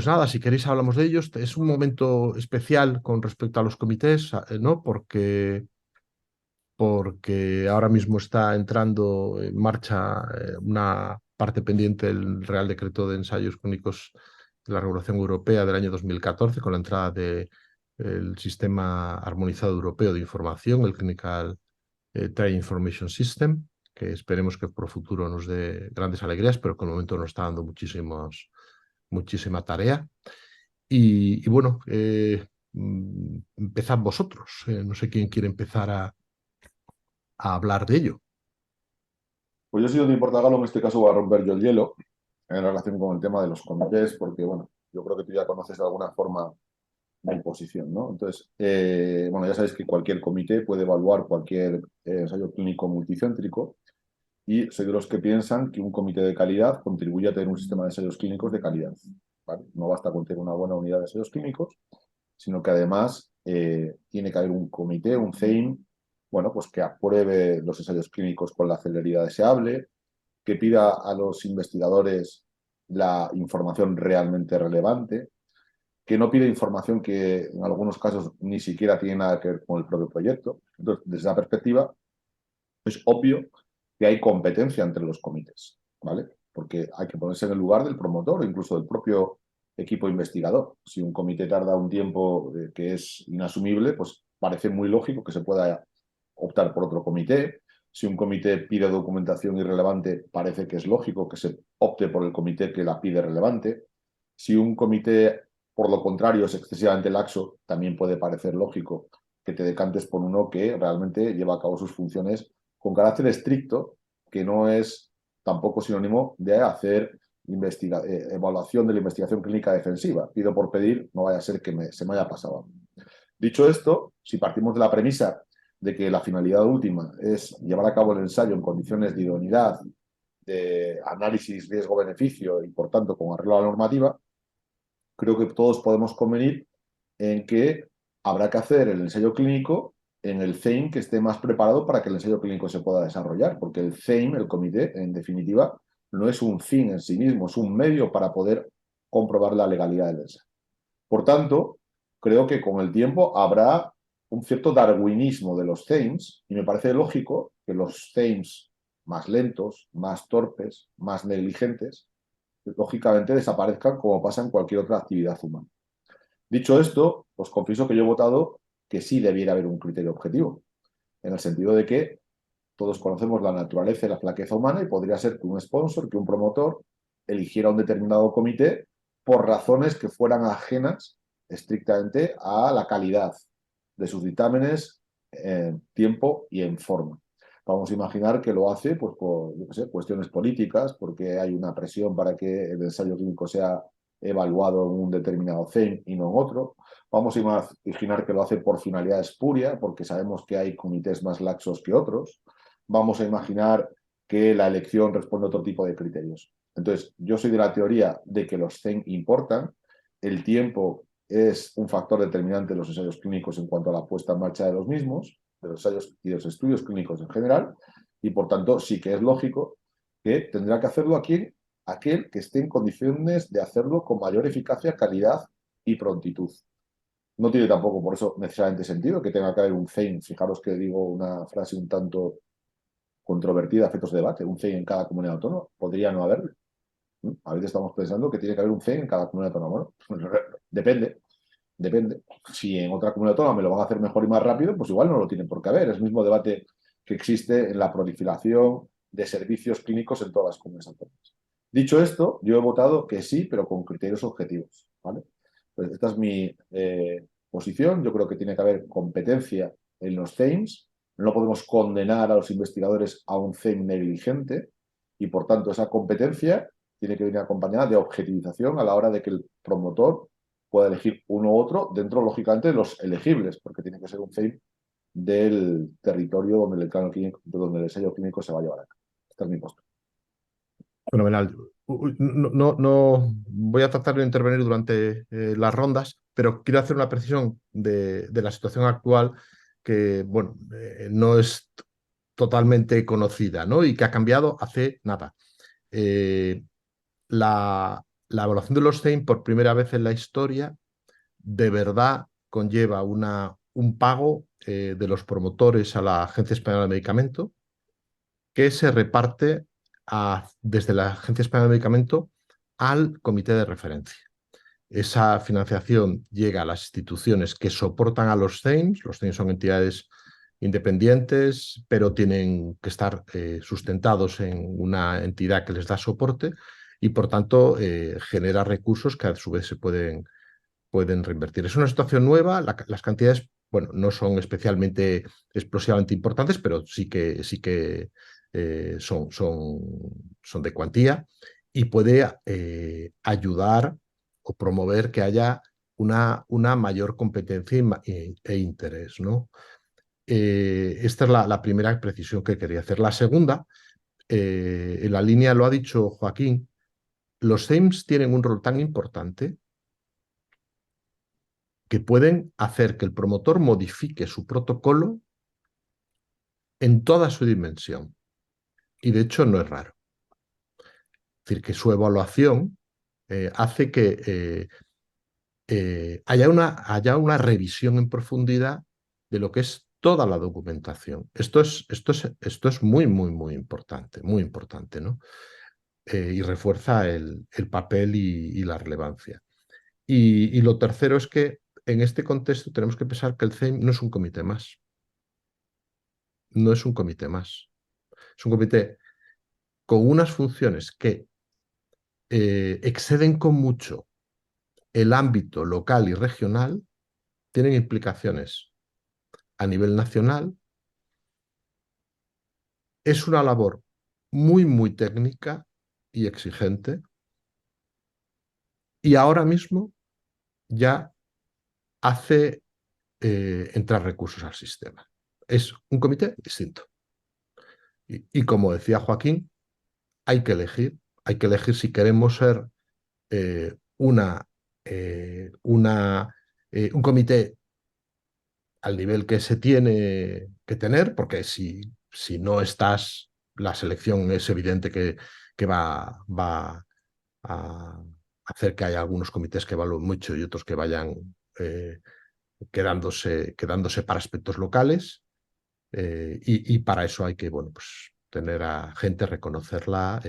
Speaker 2: nada, si queréis hablamos de ellos. Es un momento especial con respecto a los comités, ¿no? Porque ahora mismo está entrando en marcha una parte pendiente del Real Decreto de Ensayos Clínicos de la Regulación Europea del año 2014, con la entrada del Sistema Armonizado Europeo de Información, el Clinical Trial Information System, que esperemos que por futuro nos dé grandes alegrías, pero que en el momento nos está dando muchísima tarea. Y bueno, empezad vosotros. No sé quién quiere empezar a hablar de ello.
Speaker 4: Pues yo, si no te importa, Galo, en este caso voy a romper yo el hielo en relación con el tema de los comités, porque bueno, yo creo que tú ya conoces de alguna forma mi posición, ¿no? Entonces, bueno, ya sabéis que cualquier comité puede evaluar cualquier ensayo clínico multicéntrico, y soy de los que piensan que un comité de calidad contribuye a tener un sistema de ensayos clínicos de calidad, ¿vale? No basta con tener una buena unidad de ensayos clínicos, sino que además tiene que haber un comité, un CEIM, bueno, pues que apruebe los ensayos clínicos con la celeridad deseable, que pida a los investigadores la información realmente relevante, que no pide información que en algunos casos ni siquiera tiene nada que ver con el propio proyecto. Entonces, desde esa perspectiva, es obvio que hay competencia entre los comités, ¿vale? Porque hay que ponerse en el lugar del promotor o incluso del propio equipo investigador. Si un comité tarda un tiempo que es inasumible, pues parece muy lógico que se pueda optar por otro comité. Si un comité pide documentación irrelevante, parece que es lógico que se opte por el comité que la pide relevante. Si un comité, por lo contrario, es excesivamente laxo, también puede parecer lógico que te decantes por uno que realmente lleva a cabo sus funciones con carácter estricto, que no es tampoco sinónimo de hacer evaluación de la investigación clínica defensiva. Pido por pedir, no vaya a ser que se me haya pasado. Dicho esto, si partimos de la premisa de que la finalidad última es llevar a cabo el ensayo en condiciones de idoneidad, de análisis riesgo-beneficio y, por tanto, con arreglo a la normativa, creo que todos podemos convenir en que habrá que hacer el ensayo clínico en el CEIM que esté más preparado para que el ensayo clínico se pueda desarrollar, porque el CEIM, el comité, en definitiva, no es un fin en sí mismo, es un medio para poder comprobar la legalidad del ensayo. Por tanto, creo que con el tiempo habrá un cierto darwinismo de los CEIMs, y me parece lógico que los CEIMs más lentos, más torpes, más negligentes, lógicamente desaparezcan como pasa en cualquier otra actividad humana. Dicho esto, os confieso que yo he votado que sí debiera haber un criterio objetivo, en el sentido de que todos conocemos la naturaleza y la flaqueza humana y podría ser que un sponsor, que un promotor, eligiera un determinado comité por razones que fueran ajenas estrictamente a la calidad de sus dictámenes en tiempo y en forma. Vamos a imaginar que lo hace pues, por yo qué sé, cuestiones políticas, porque hay una presión para que el ensayo clínico sea evaluado en un determinado CEIM y no en otro. Vamos a imaginar que lo hace por finalidad espuria, porque sabemos que hay comités más laxos que otros. Vamos a imaginar que la elección responde a otro tipo de criterios. Entonces, yo soy de la teoría de que los CEIM importan, el tiempo es un factor determinante de los ensayos clínicos en cuanto a la puesta en marcha de los mismos, de los ensayos y de los estudios clínicos en general, y por tanto sí que es lógico que tendrá que hacerlo aquel que esté en condiciones de hacerlo con mayor eficacia, calidad y prontitud. No tiene tampoco por eso necesariamente sentido que tenga que haber un CEIM. Fijaros que digo una frase un tanto controvertida a efectos de debate, un CEIM en cada comunidad autónoma. Podría no haberlo. A veces estamos pensando que tiene que haber un CEIM en cada comunidad autónoma. Bueno, depende. Si en otra comunidad autónoma me lo van a hacer mejor y más rápido, pues igual no lo tienen por qué haber. Es el mismo debate que existe en la proliferación de servicios clínicos en todas las comunidades autónomas. Dicho esto, yo he votado que sí, pero con criterios objetivos, ¿vale? Pues esta es mi posición. Yo creo que tiene que haber competencia en los CEIMs. No podemos condenar a los investigadores a un CEIM negligente y, por tanto, esa competencia tiene que venir acompañada de objetivización a la hora de que el promotor pueda elegir uno u otro dentro, lógicamente, de los elegibles, porque tiene que ser un CEIM del territorio donde el ensayo clínico se va a llevar a cabo. Esta es mi postura.
Speaker 2: Fenomenal. No voy a tratar de intervenir durante las rondas, pero quiero hacer una precisión de la situación actual que, bueno, no es totalmente conocida, ¿no? Y que ha cambiado hace nada. La evaluación de los CEIM por primera vez en la historia de verdad conlleva un pago de los promotores a la Agencia Española de Medicamento que se reparte desde la Agencia Española de Medicamento al comité de referencia. Esa financiación llega a las instituciones que soportan a los CEIMs. Los CEIMs son entidades independientes, pero tienen que estar sustentados en una entidad que les da soporte y, por tanto, genera recursos que a su vez se pueden reinvertir. Es una situación nueva, las cantidades, bueno, no son especialmente explosivamente importantes, pero sí que son de cuantía y puede ayudar o promover que haya una mayor competencia e interés, ¿no? Esta es la primera precisión que quería hacer. La segunda, en la línea lo ha dicho Joaquín, los CEIMs tienen un rol tan importante que pueden hacer que el promotor modifique su protocolo en toda su dimensión. Y de hecho no es raro. Es decir, que su evaluación hace que haya una revisión en profundidad de lo que es toda la documentación. Esto es muy, muy, muy importante, ¿no? Y refuerza el papel y la relevancia. Y lo tercero es que en este contexto tenemos que pensar que el CEIM no es un comité más. No es un comité más. Es un comité con unas funciones que exceden con mucho el ámbito local y regional, tienen implicaciones a nivel nacional. Es una labor muy, muy técnica y exigente. Y ahora mismo ya hace entrar recursos al sistema. Es un comité distinto. Y como decía Joaquín, hay que elegir si queremos ser un comité al nivel que se tiene que tener, porque si no estás, la selección es evidente que va a hacer que haya algunos comités que evalúen mucho y otros que vayan quedándose para aspectos locales. Y para eso hay que, bueno, pues tener a gente, reconocerla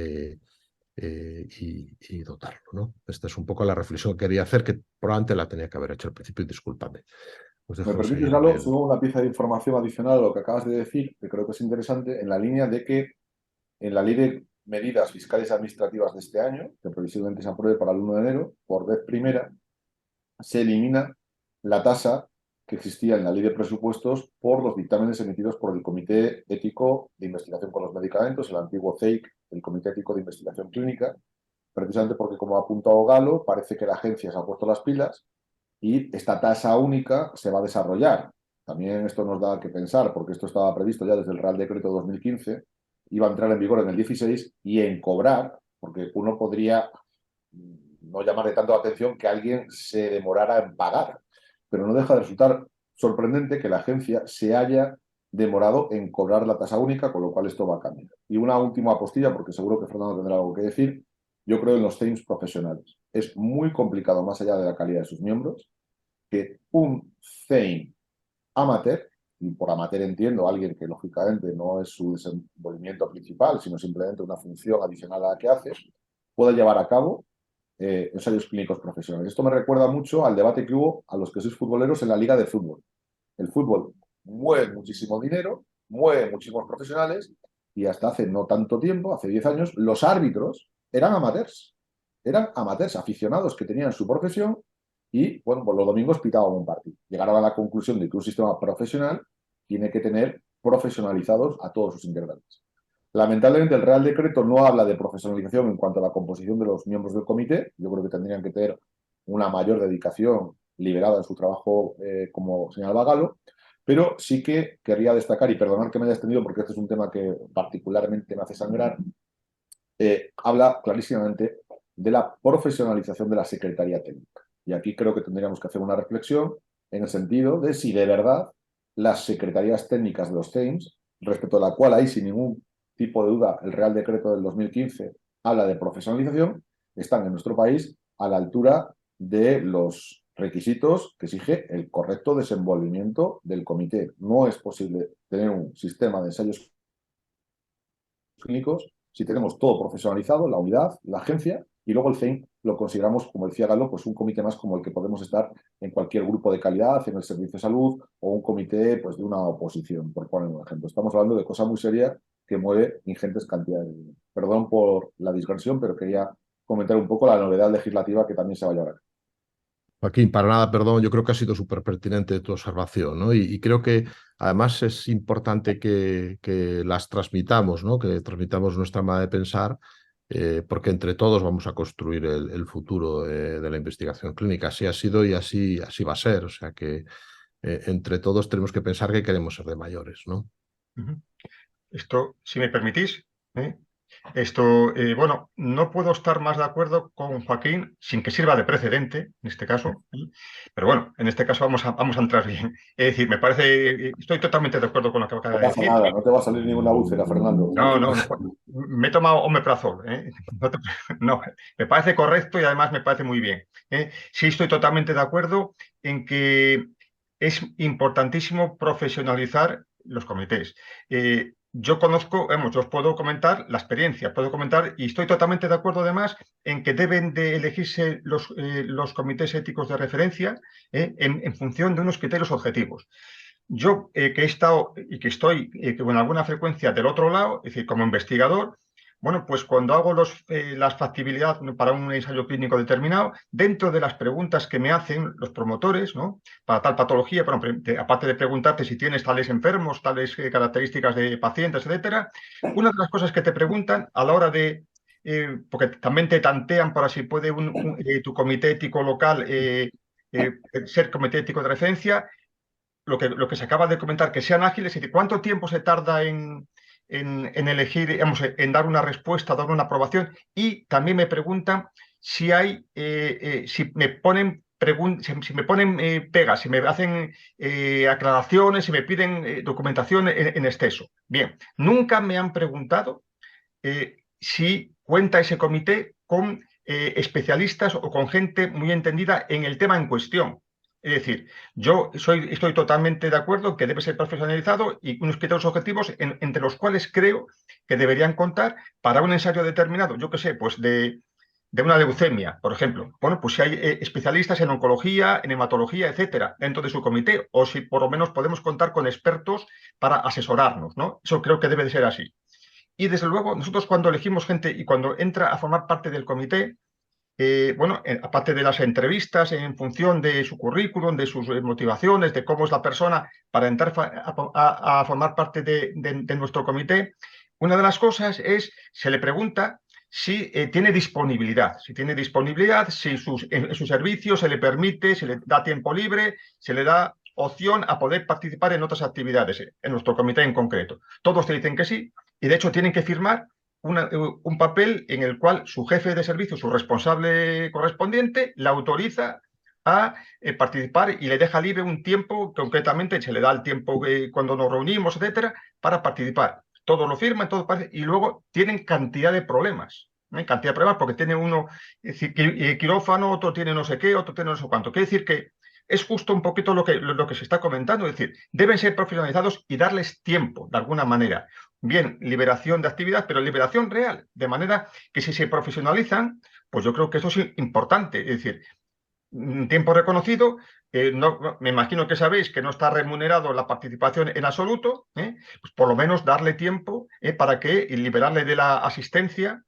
Speaker 2: y dotarlo, ¿no? Esta es un poco la reflexión que quería hacer, que probablemente la tenía que haber hecho al principio, y discúlpame. Os dejo
Speaker 4: ¿Me permites,
Speaker 2: seguir
Speaker 4: Galo?
Speaker 2: el...
Speaker 4: Subo una pieza de información adicional a lo que acabas de decir, que creo que es interesante, en la línea de que en la Ley de Medidas Fiscales y Administrativas de este año, que previsiblemente se apruebe para el 1 de enero, por vez primera, se elimina la tasa que existía en la Ley de Presupuestos por los dictámenes emitidos por el Comité Ético de Investigación con los Medicamentos, el antiguo CEIC, el Comité Ético de Investigación Clínica, precisamente porque, como ha apuntado Galo, parece que la agencia se ha puesto las pilas y esta tasa única se va a desarrollar. También esto nos da que pensar, porque esto estaba previsto ya desde el Real Decreto 2015, iba a entrar en vigor en el 16 y en cobrar, porque uno podría no llamarle tanto la atención que alguien se demorara en pagar, pero no deja de resultar sorprendente que la agencia se haya demorado en cobrar la tasa única, con lo cual esto va a cambiar. Y una última apostilla, porque seguro que Fernando tendrá algo que decir, yo creo en los CEIMs profesionales. Es muy complicado, más allá de la calidad de sus miembros, que un CEIM amateur, y por amateur entiendo a alguien que lógicamente no es su desenvolvimiento principal, sino simplemente una función adicional a la que hace, pueda llevar a cabo ensayos clínicos profesionales. Esto me recuerda mucho al debate que hubo a los que sois futboleros en la liga de fútbol. El fútbol mueve muchísimo dinero, mueve muchísimos profesionales, y hasta hace no tanto tiempo, hace 10 años, los árbitros eran amateurs, aficionados que tenían su profesión y, bueno, pues los domingos pitaban un partido. Llegaron a la conclusión de que un sistema profesional tiene que tener profesionalizados a todos sus integrantes. Lamentablemente, el Real Decreto no habla de profesionalización en cuanto a la composición de los miembros del comité. Yo creo que tendrían que tener una mayor dedicación liberada en su trabajo, como señalaba Galo, pero sí que querría destacar, y perdonar que me haya extendido porque este es un tema que particularmente me hace sangrar, habla clarísimamente de la profesionalización de la Secretaría Técnica. Y aquí creo que tendríamos que hacer una reflexión en el sentido de si de verdad las secretarías técnicas de los CEIMs, respecto a la cual hay sin ningún tipo de duda el Real Decreto del 2015 habla de profesionalización, están en nuestro país a la altura de los requisitos que exige el correcto desenvolvimiento del comité. No es posible tener un sistema de ensayos clínicos si tenemos todo profesionalizado, la unidad, la agencia, y luego el CEIM lo consideramos, como decía Galo, pues un comité más como el que podemos estar en cualquier grupo de calidad, en el servicio de salud, o un comité, pues, de una oposición, por poner un ejemplo. Estamos hablando de cosa muy seria que mueve ingentes cantidades de dinero. Perdón por la digresión, pero quería comentar un poco la novedad legislativa que también se va a llevar.
Speaker 2: Joaquín, para nada, perdón, yo creo que ha sido súper pertinente tu observación, ¿no? Y creo que además es importante que las transmitamos, ¿no? Que transmitamos nuestra manera de pensar, porque entre todos vamos a construir el futuro de la investigación clínica. Así ha sido y así va a ser. O sea que entre todos tenemos que pensar que queremos ser de mayores, ¿no?
Speaker 3: Esto, si me permitís, bueno, no puedo estar más de acuerdo con Joaquín, sin que sirva de precedente, en este caso, pero bueno, en este caso vamos a entrar bien. Es decir, me parece, estoy totalmente de acuerdo con lo que acaba de decir.
Speaker 4: Nada, no te va a salir ninguna úlcera, Fernando.
Speaker 3: No, me he tomado omeprazol. No, me parece correcto y además me parece muy bien. Sí, estoy totalmente de acuerdo en que es importantísimo profesionalizar los comités. Yo conozco, yo os puedo comentar la experiencia, puedo comentar, y estoy totalmente de acuerdo además en que deben de elegirse los comités éticos de referencia en función de unos criterios objetivos. Yo que he estado y que estoy con alguna frecuencia del otro lado, es decir, como investigador, bueno, pues cuando hago las factibilidades para un ensayo clínico determinado, dentro de las preguntas que me hacen los promotores, ¿no? Para tal patología, aparte de preguntarte si tienes tales enfermos, tales características de pacientes, etcétera, una de las cosas que te preguntan a la hora de, porque también te tantean para si puede tu comité ético local ser comité ético de referencia, lo que se acaba de comentar, que sean ágiles, es decir, ¿cuánto tiempo se tarda en elegir, digamos, en dar una respuesta, dar una aprobación? Y también me preguntan si hay, si me ponen pegas, si me hacen aclaraciones, si me piden documentación en exceso. Bien, nunca me han preguntado si cuenta ese comité con especialistas o con gente muy entendida en el tema en cuestión. Es decir, yo estoy totalmente de acuerdo que debe ser profesionalizado y unos criterios objetivos entre los cuales creo que deberían contar para un ensayo determinado, yo qué sé, pues de una leucemia, por ejemplo. Bueno, pues si hay especialistas en oncología, en hematología, etcétera, dentro de su comité, o si por lo menos podemos contar con expertos para asesorarnos, ¿no? Eso creo que debe de ser así. Y desde luego, nosotros cuando elegimos gente y cuando entra a formar parte del comité, bueno, aparte de las entrevistas en función de su currículum, de sus motivaciones, de cómo es la persona para entrar a formar parte de nuestro comité, una de las cosas es, se le pregunta si tiene disponibilidad, si en su servicio se le permite, se le da tiempo libre, se le da opción a poder participar en otras actividades, en nuestro comité en concreto. Todos te dicen que sí y de hecho tienen que firmar un papel en el cual su jefe de servicio, su responsable correspondiente, la autoriza a participar y le deja libre un tiempo, concretamente se le da el tiempo cuando nos reunimos, etcétera, para participar. Todos lo firman, todo parece, y luego tienen cantidad de problemas. Cantidad de problemas porque tiene uno quirófano, otro tiene no sé qué, otro tiene no sé cuánto. Quiere decir que es justo un poquito lo que se está comentando, es decir, deben ser profesionalizados y darles tiempo, de alguna manera. Bien, liberación de actividad, pero liberación real, de manera que si se profesionalizan, pues yo creo que eso es importante, es decir, tiempo reconocido, me imagino que sabéis que no está remunerado la participación en absoluto, pues por lo menos darle tiempo para que liberarle de la asistencia,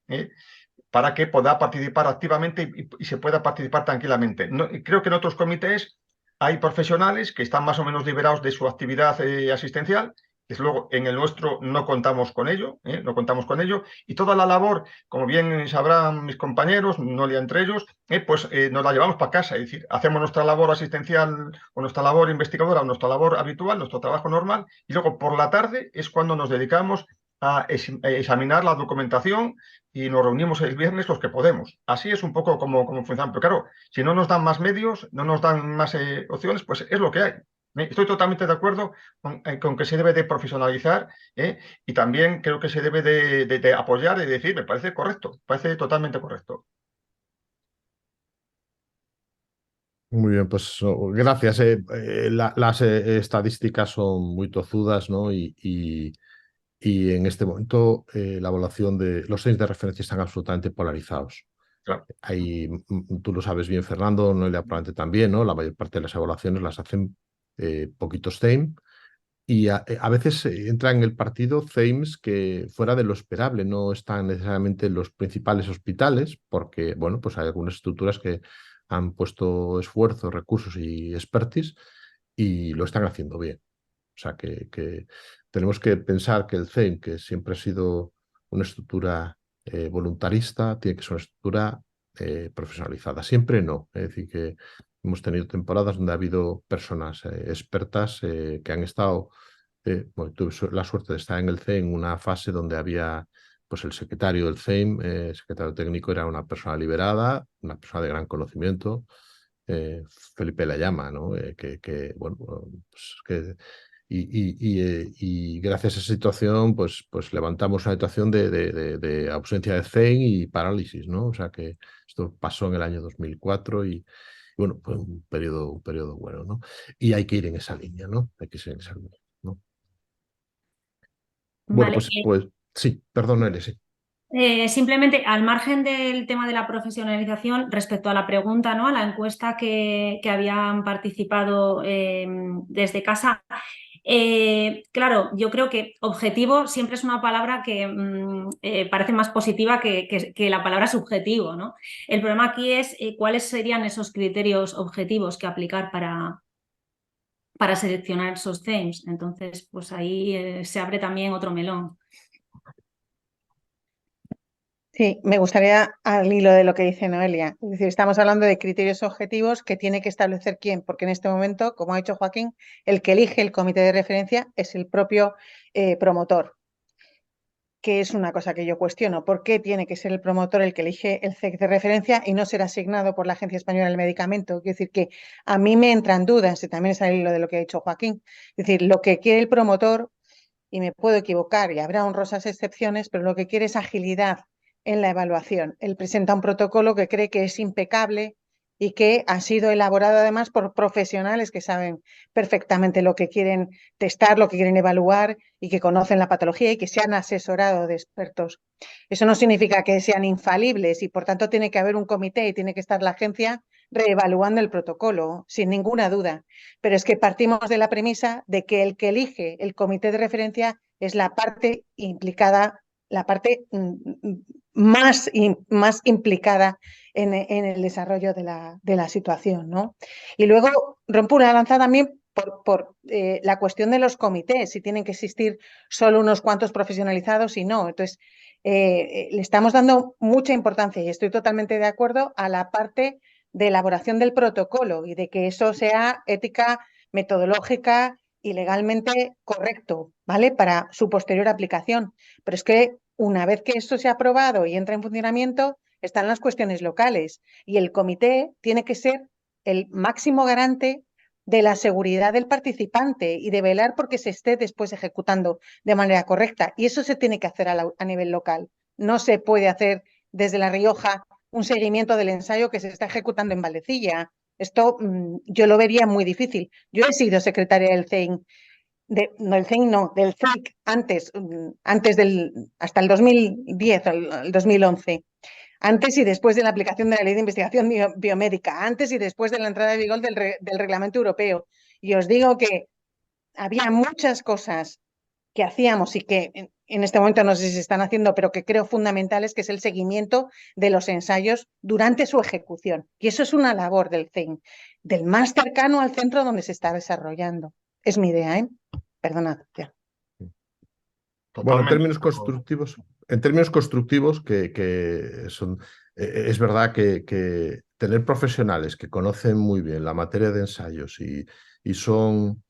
Speaker 3: para que pueda participar activamente y se pueda participar tranquilamente. Creo que en otros comités hay profesionales que están más o menos liberados de su actividad asistencial. Desde luego, en el nuestro no contamos con ello, y toda la labor, como bien sabrán mis compañeros, no lea entre ellos, pues nos la llevamos para casa, es decir, hacemos nuestra labor asistencial o nuestra labor investigadora o nuestra labor habitual, nuestro trabajo normal, y luego por la tarde es cuando nos dedicamos a examinar la documentación y nos reunimos el viernes los que podemos. Así es un poco como funciona. Pero claro, si no nos dan más medios, no nos dan más opciones, pues es lo que hay. Estoy totalmente de acuerdo con que se debe de profesionalizar y también creo que se debe de apoyar y decir, me parece correcto, me parece totalmente correcto.
Speaker 2: Muy bien, pues gracias. Las estadísticas son muy tozudas, ¿no? Y en este momento la evaluación de los test de referencia están absolutamente polarizados.
Speaker 3: Claro.
Speaker 2: Tú lo sabes bien, Fernando, Noelia probablemente también, ¿no? La mayor parte de las evaluaciones las hacen poquitos TAME y a veces entra en el partido TAMEs que fuera de lo esperable, no están necesariamente en los principales hospitales porque, bueno, pues hay algunas estructuras que han puesto esfuerzo, recursos y expertise y lo están haciendo bien. O sea, que tenemos que pensar que el CEIM, que siempre ha sido una estructura voluntarista, tiene que ser una estructura profesionalizada. Siempre no. Es decir, que hemos tenido temporadas donde ha habido personas expertas que han estado... bueno, tuve la suerte de estar en el CEIM en una fase donde había pues el secretario del CEIM, el secretario técnico era una persona liberada, una persona de gran conocimiento, Felipe Layama, ¿no? Bueno, pues, y gracias a esa situación, pues levantamos una situación de ausencia de CEIM y parálisis, ¿no? O sea que esto pasó en el año 2004 y bueno, fue un periodo bueno, ¿no? Y hay que ir en esa línea, ¿no? Hay que ir en esa línea, ¿no? Bueno,
Speaker 5: Vale,
Speaker 2: pues sí, perdón, Noelia, sí.
Speaker 5: simplemente al margen del tema de la profesionalización, respecto a la pregunta, ¿no? A la encuesta que habían participado desde casa. Claro, yo creo que objetivo siempre es una palabra que parece más positiva que la palabra subjetivo, ¿no? El problema aquí es cuáles serían esos criterios objetivos que aplicar para seleccionar esos themes. Entonces, pues ahí se abre también otro melón.
Speaker 1: Sí, me gustaría al hilo de lo que dice Noelia. Es decir, estamos hablando de criterios objetivos que tiene que establecer quién, porque en este momento, como ha dicho Joaquín, el que elige el comité de referencia es el propio promotor, que es una cosa que yo cuestiono. ¿Por qué tiene que ser el promotor el que elige el CEC de referencia y no ser asignado por la Agencia Española del Medicamento? Quiero decir que a mí me entran dudas, y también es al hilo de lo que ha dicho Joaquín. Es decir, lo que quiere el promotor, y me puedo equivocar y habrá honrosas excepciones, pero lo que quiere es agilidad en la evaluación. Él presenta un protocolo que cree que es impecable y que ha sido elaborado además por profesionales que saben perfectamente lo que quieren testar, lo que quieren evaluar y que conocen la patología y que se han asesorado de expertos. Eso no significa que sean infalibles y por tanto tiene que haber un comité y tiene que estar la agencia reevaluando el protocolo, sin ninguna duda. Pero es que partimos de la premisa de que el que elige el comité de referencia es la parte implicada, la parte más implicada en el desarrollo de la situación, ¿no? Y luego rompo una lanza también por la cuestión de los comités, si tienen que existir solo unos cuantos profesionalizados y no. Entonces, le estamos dando mucha importancia y estoy totalmente de acuerdo a la parte de elaboración del protocolo y de que eso sea ética, metodológica y legalmente correcto, ¿vale? Para su posterior aplicación. Pero es que una vez que esto se ha aprobado y entra en funcionamiento, están las cuestiones locales y el comité tiene que ser el máximo garante de la seguridad del participante y de velar porque se esté después ejecutando de manera correcta. Y eso se tiene que hacer a nivel local. No se puede hacer desde La Rioja un seguimiento del ensayo que se está ejecutando en Vallecilla. Esto yo lo vería muy difícil. Yo he sido secretaria del CEIN, del CEIC hasta el 2010, el 2011. Antes y después de la aplicación de la Ley de Investigación Biomédica, antes y después de la entrada en vigor del Reglamento Europeo. Y os digo que había muchas cosas que hacíamos y que en este momento no sé si se están haciendo, pero que creo fundamentales, que es el seguimiento de los ensayos durante su ejecución. Y eso es una labor del CEIN, del más cercano al centro donde se está desarrollando. Es mi idea, ¿eh? Perdonad. Ya.
Speaker 2: Bueno, en términos constructivos que son, es verdad que tener profesionales que conocen muy bien la materia de ensayos y son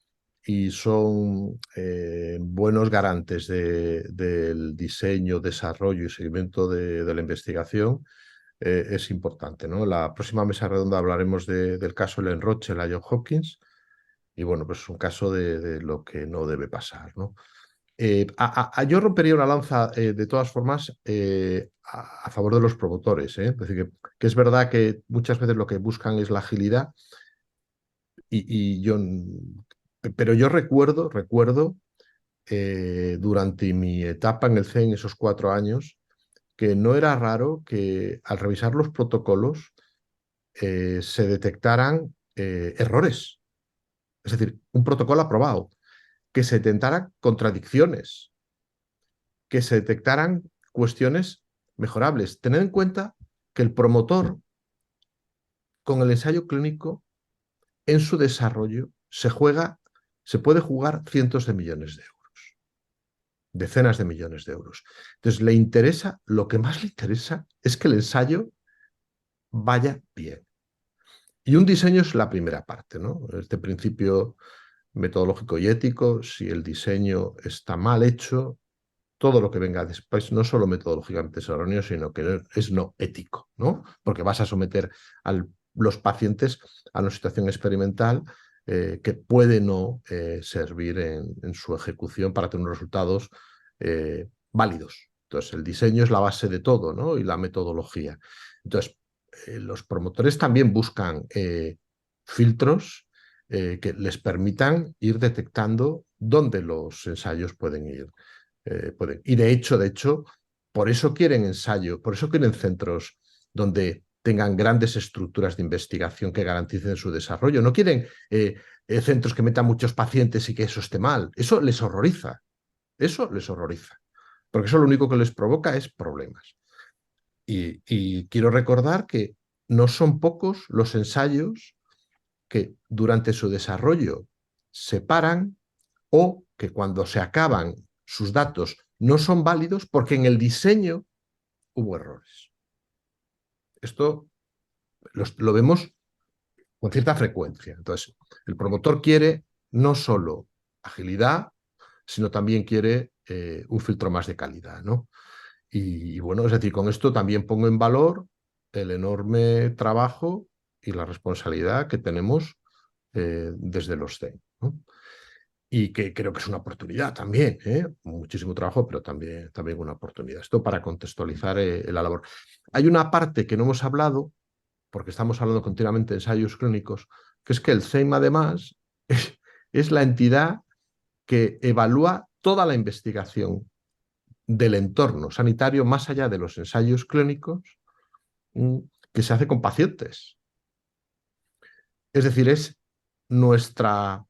Speaker 2: buenos garantes del diseño, desarrollo y seguimiento de la investigación es importante, ¿no? La próxima mesa redonda hablaremos del caso Ellen Roche, la John Hopkins, y bueno, pues es un caso de lo que no debe pasar, ¿no? Yo rompería una lanza, de todas formas, a favor de los promotores. Es decir, que es verdad que muchas veces lo que buscan es la agilidad, pero yo recuerdo durante mi etapa en el CEIN, esos 4 años, que no era raro que al revisar los protocolos se detectaran errores. Es decir, un protocolo aprobado, que se detectaran contradicciones, que se detectaran cuestiones mejorables. Tened en cuenta que el promotor, con el ensayo clínico, en su desarrollo, se puede jugar cientos de millones de euros, decenas de millones de euros. Entonces, lo que más le interesa es que el ensayo vaya bien. Y un diseño es la primera parte, ¿no? Este principio metodológico y ético, si el diseño está mal hecho, todo lo que venga después, no solo metodológicamente es erróneo, sino que es no ético, ¿no? Porque vas a someter a los pacientes a una situación experimental que puede no servir en su ejecución para tener unos resultados válidos. Entonces, el diseño es la base de todo, ¿no? Y la metodología. Entonces, los promotores también buscan filtros que les permitan ir detectando dónde los ensayos pueden ir. Y de hecho, por eso quieren centros donde tengan grandes estructuras de investigación que garanticen su desarrollo. No quieren centros que metan muchos pacientes y que eso esté mal. Eso les horroriza. Porque eso lo único que les provoca es problemas. Y quiero recordar que no son pocos los ensayos que durante su desarrollo se paran o que cuando se acaban sus datos no son válidos porque en el diseño hubo errores. Esto lo vemos con cierta frecuencia. Entonces, el promotor quiere no solo agilidad, sino también quiere un filtro más de calidad, ¿no? Y bueno, es decir, con esto también pongo en valor el enorme trabajo y la responsabilidad que tenemos desde los CEIN, ¿no? Y que creo que es una oportunidad también, muchísimo trabajo, pero también una oportunidad. Esto para contextualizar la labor. Hay una parte que no hemos hablado, porque estamos hablando continuamente de ensayos clínicos, que es que el CEIM además es la entidad que evalúa toda la investigación del entorno sanitario más allá de los ensayos clínicos que se hace con pacientes. Es decir, es nuestra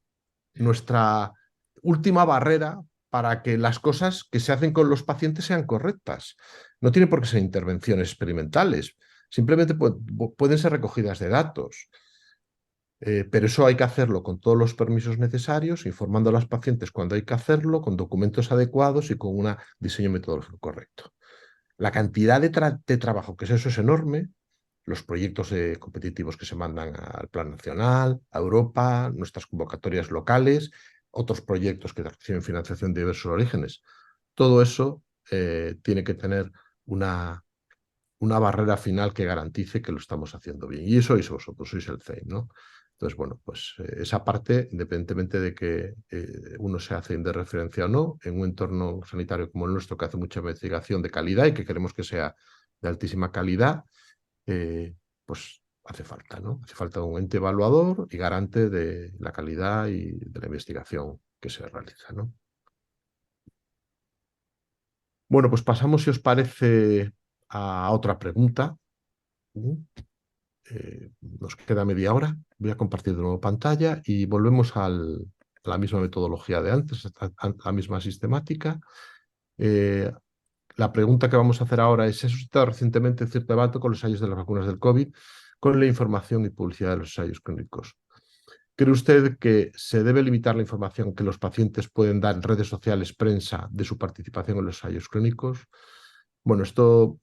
Speaker 2: última barrera para que las cosas que se hacen con los pacientes sean correctas. No tiene por qué ser intervenciones experimentales, simplemente pueden ser recogidas de datos. Pero eso hay que hacerlo con todos los permisos necesarios, informando a los pacientes cuando hay que hacerlo, con documentos adecuados y con un diseño metodológico correcto. La cantidad de trabajo que es eso es enorme. Los proyectos competitivos que se mandan al Plan Nacional, a Europa, nuestras convocatorias locales, otros proyectos que reciben financiación de diversos orígenes. Todo eso tiene que tener una barrera final que garantice que lo estamos haciendo bien. Y eso sois vosotros, sois el CEIM, ¿no? Entonces, bueno, pues esa parte, independientemente de que uno se hace de referencia o no, en un entorno sanitario como el nuestro, que hace mucha investigación de calidad y que queremos que sea de altísima calidad, pues hace falta, ¿no? Hace falta un ente evaluador y garante de la calidad y de la investigación que se realiza, ¿no? Bueno, pues pasamos, si os parece, a otra pregunta. Nos queda media hora. Voy a compartir de nuevo pantalla y volvemos a la misma metodología de antes, a la misma sistemática. La pregunta que vamos a hacer ahora es: ¿se ha suscitado recientemente cierto debate con los ensayos de las vacunas del COVID con la información y publicidad de los ensayos clínicos? ¿Cree usted que se debe limitar la información que los pacientes pueden dar en redes sociales, prensa, de su participación en los ensayos clínicos? Bueno, esto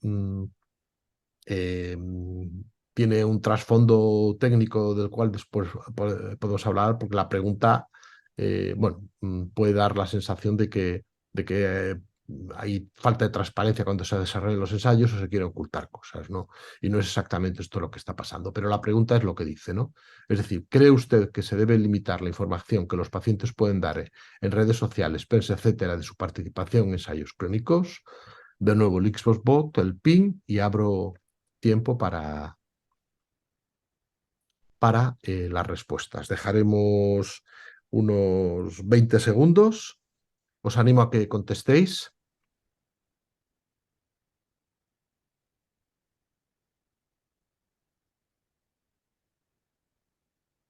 Speaker 2: tiene un trasfondo técnico del cual después podemos hablar, porque la pregunta puede dar la sensación de que hay falta de transparencia cuando se desarrollan los ensayos o se quieren ocultar cosas, ¿no? Y no es exactamente esto lo que está pasando, pero la pregunta es lo que dice, ¿no? Es decir, ¿cree usted que se debe limitar la información que los pacientes pueden dar en redes sociales, prensa, etcétera, de su participación en ensayos clínicos? De nuevo, el Xbox Bot, el PIN, y abro tiempo para las respuestas. Dejaremos unos 20 segundos. Os animo a que contestéis.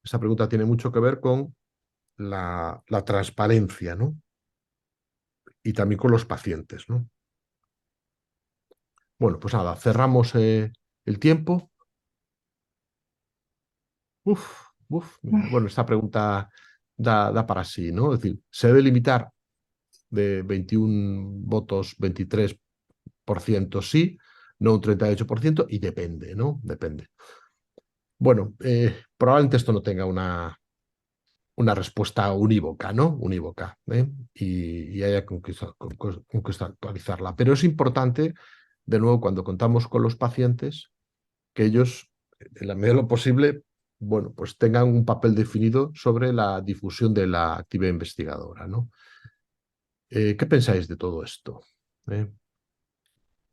Speaker 2: Esta pregunta tiene mucho que ver con la transparencia, ¿no? Y también con los pacientes, ¿no? Bueno, pues nada, cerramos el tiempo. Bueno, esta pregunta da para sí, ¿no? Es decir, ¿se debe limitar de 21 votos, 23% sí, no un 38%? Y depende, ¿no? Depende. Bueno, probablemente esto no tenga una respuesta unívoca, ¿no? Unívoca, ¿eh? Y haya que actualizarla. Pero es importante, de nuevo, cuando contamos con los pacientes, que ellos, en la medida de lo posible, bueno, pues tengan un papel definido sobre la difusión de la actividad investigadora, ¿no? ¿Qué pensáis de todo esto?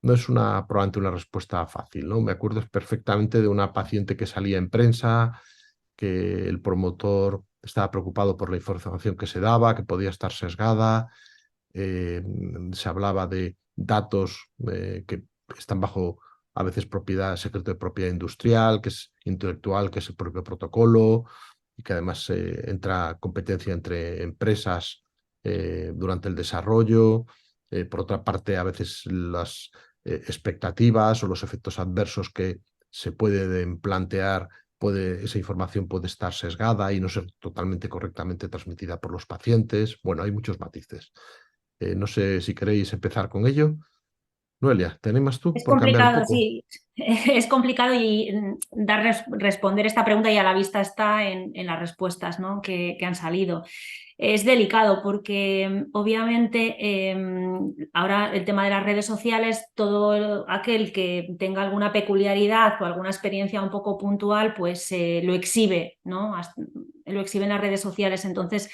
Speaker 2: No es probablemente una respuesta fácil, ¿no? Me acuerdo perfectamente de una paciente que salía en prensa, que el promotor estaba preocupado por la información que se daba, que podía estar sesgada. Se hablaba de datos que están bajo, a veces, secreto de propiedad industrial, que es intelectual, que es el propio protocolo, y que además entra competencia entre empresas durante el desarrollo. Por otra parte, a veces las expectativas o los efectos adversos que se pueden plantear, esa información puede estar sesgada y no ser totalmente correctamente transmitida por los pacientes. Bueno, hay muchos matices. No sé si queréis empezar con ello. Noelia, ¿te animas tú
Speaker 5: Es
Speaker 2: por cambiar un
Speaker 5: complicado,
Speaker 2: poco?
Speaker 5: sí. Es complicado y responder esta pregunta, y a la vista está en las respuestas, ¿no? que han salido. Es delicado porque obviamente ahora el tema de las redes sociales, todo aquel que tenga alguna peculiaridad o alguna experiencia un poco puntual, pues lo exhibe, ¿no? Lo exhibe en las redes sociales. Entonces,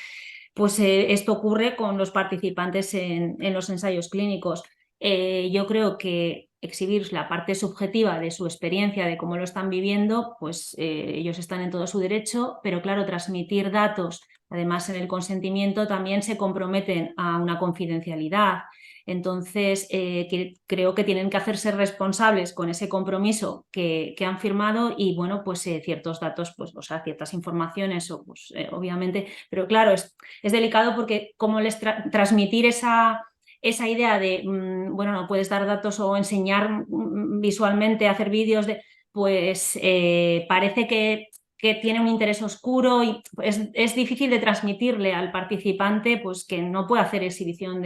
Speaker 5: pues esto ocurre con los participantes en los ensayos clínicos. Yo creo que exhibir la parte subjetiva de su experiencia, de cómo lo están viviendo, pues ellos están en todo su derecho, pero claro, transmitir datos, además en el consentimiento, también se comprometen a una confidencialidad. Entonces, creo que tienen que hacerse responsables con ese compromiso que han firmado y, bueno, pues ciertos datos, pues, o sea, ciertas informaciones, o, pues, obviamente, pero claro, es delicado porque cómo les transmitir esa idea de, bueno, no puedes dar datos o enseñar visualmente, hacer vídeos, pues parece que tiene un interés oscuro y es difícil de transmitirle al participante, pues que no puede hacer exhibición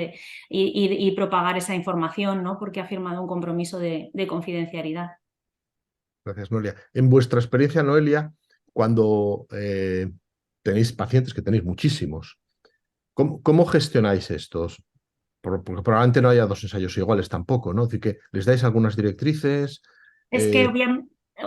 Speaker 5: y propagar esa información, ¿no? Porque ha firmado un compromiso de confidencialidad.
Speaker 2: Gracias, Noelia. En vuestra experiencia, Noelia, cuando tenéis pacientes, que tenéis muchísimos, ¿cómo gestionáis estos? Porque probablemente no haya 2 ensayos iguales tampoco, ¿no? Es decir, que les dais algunas directrices.
Speaker 5: Es que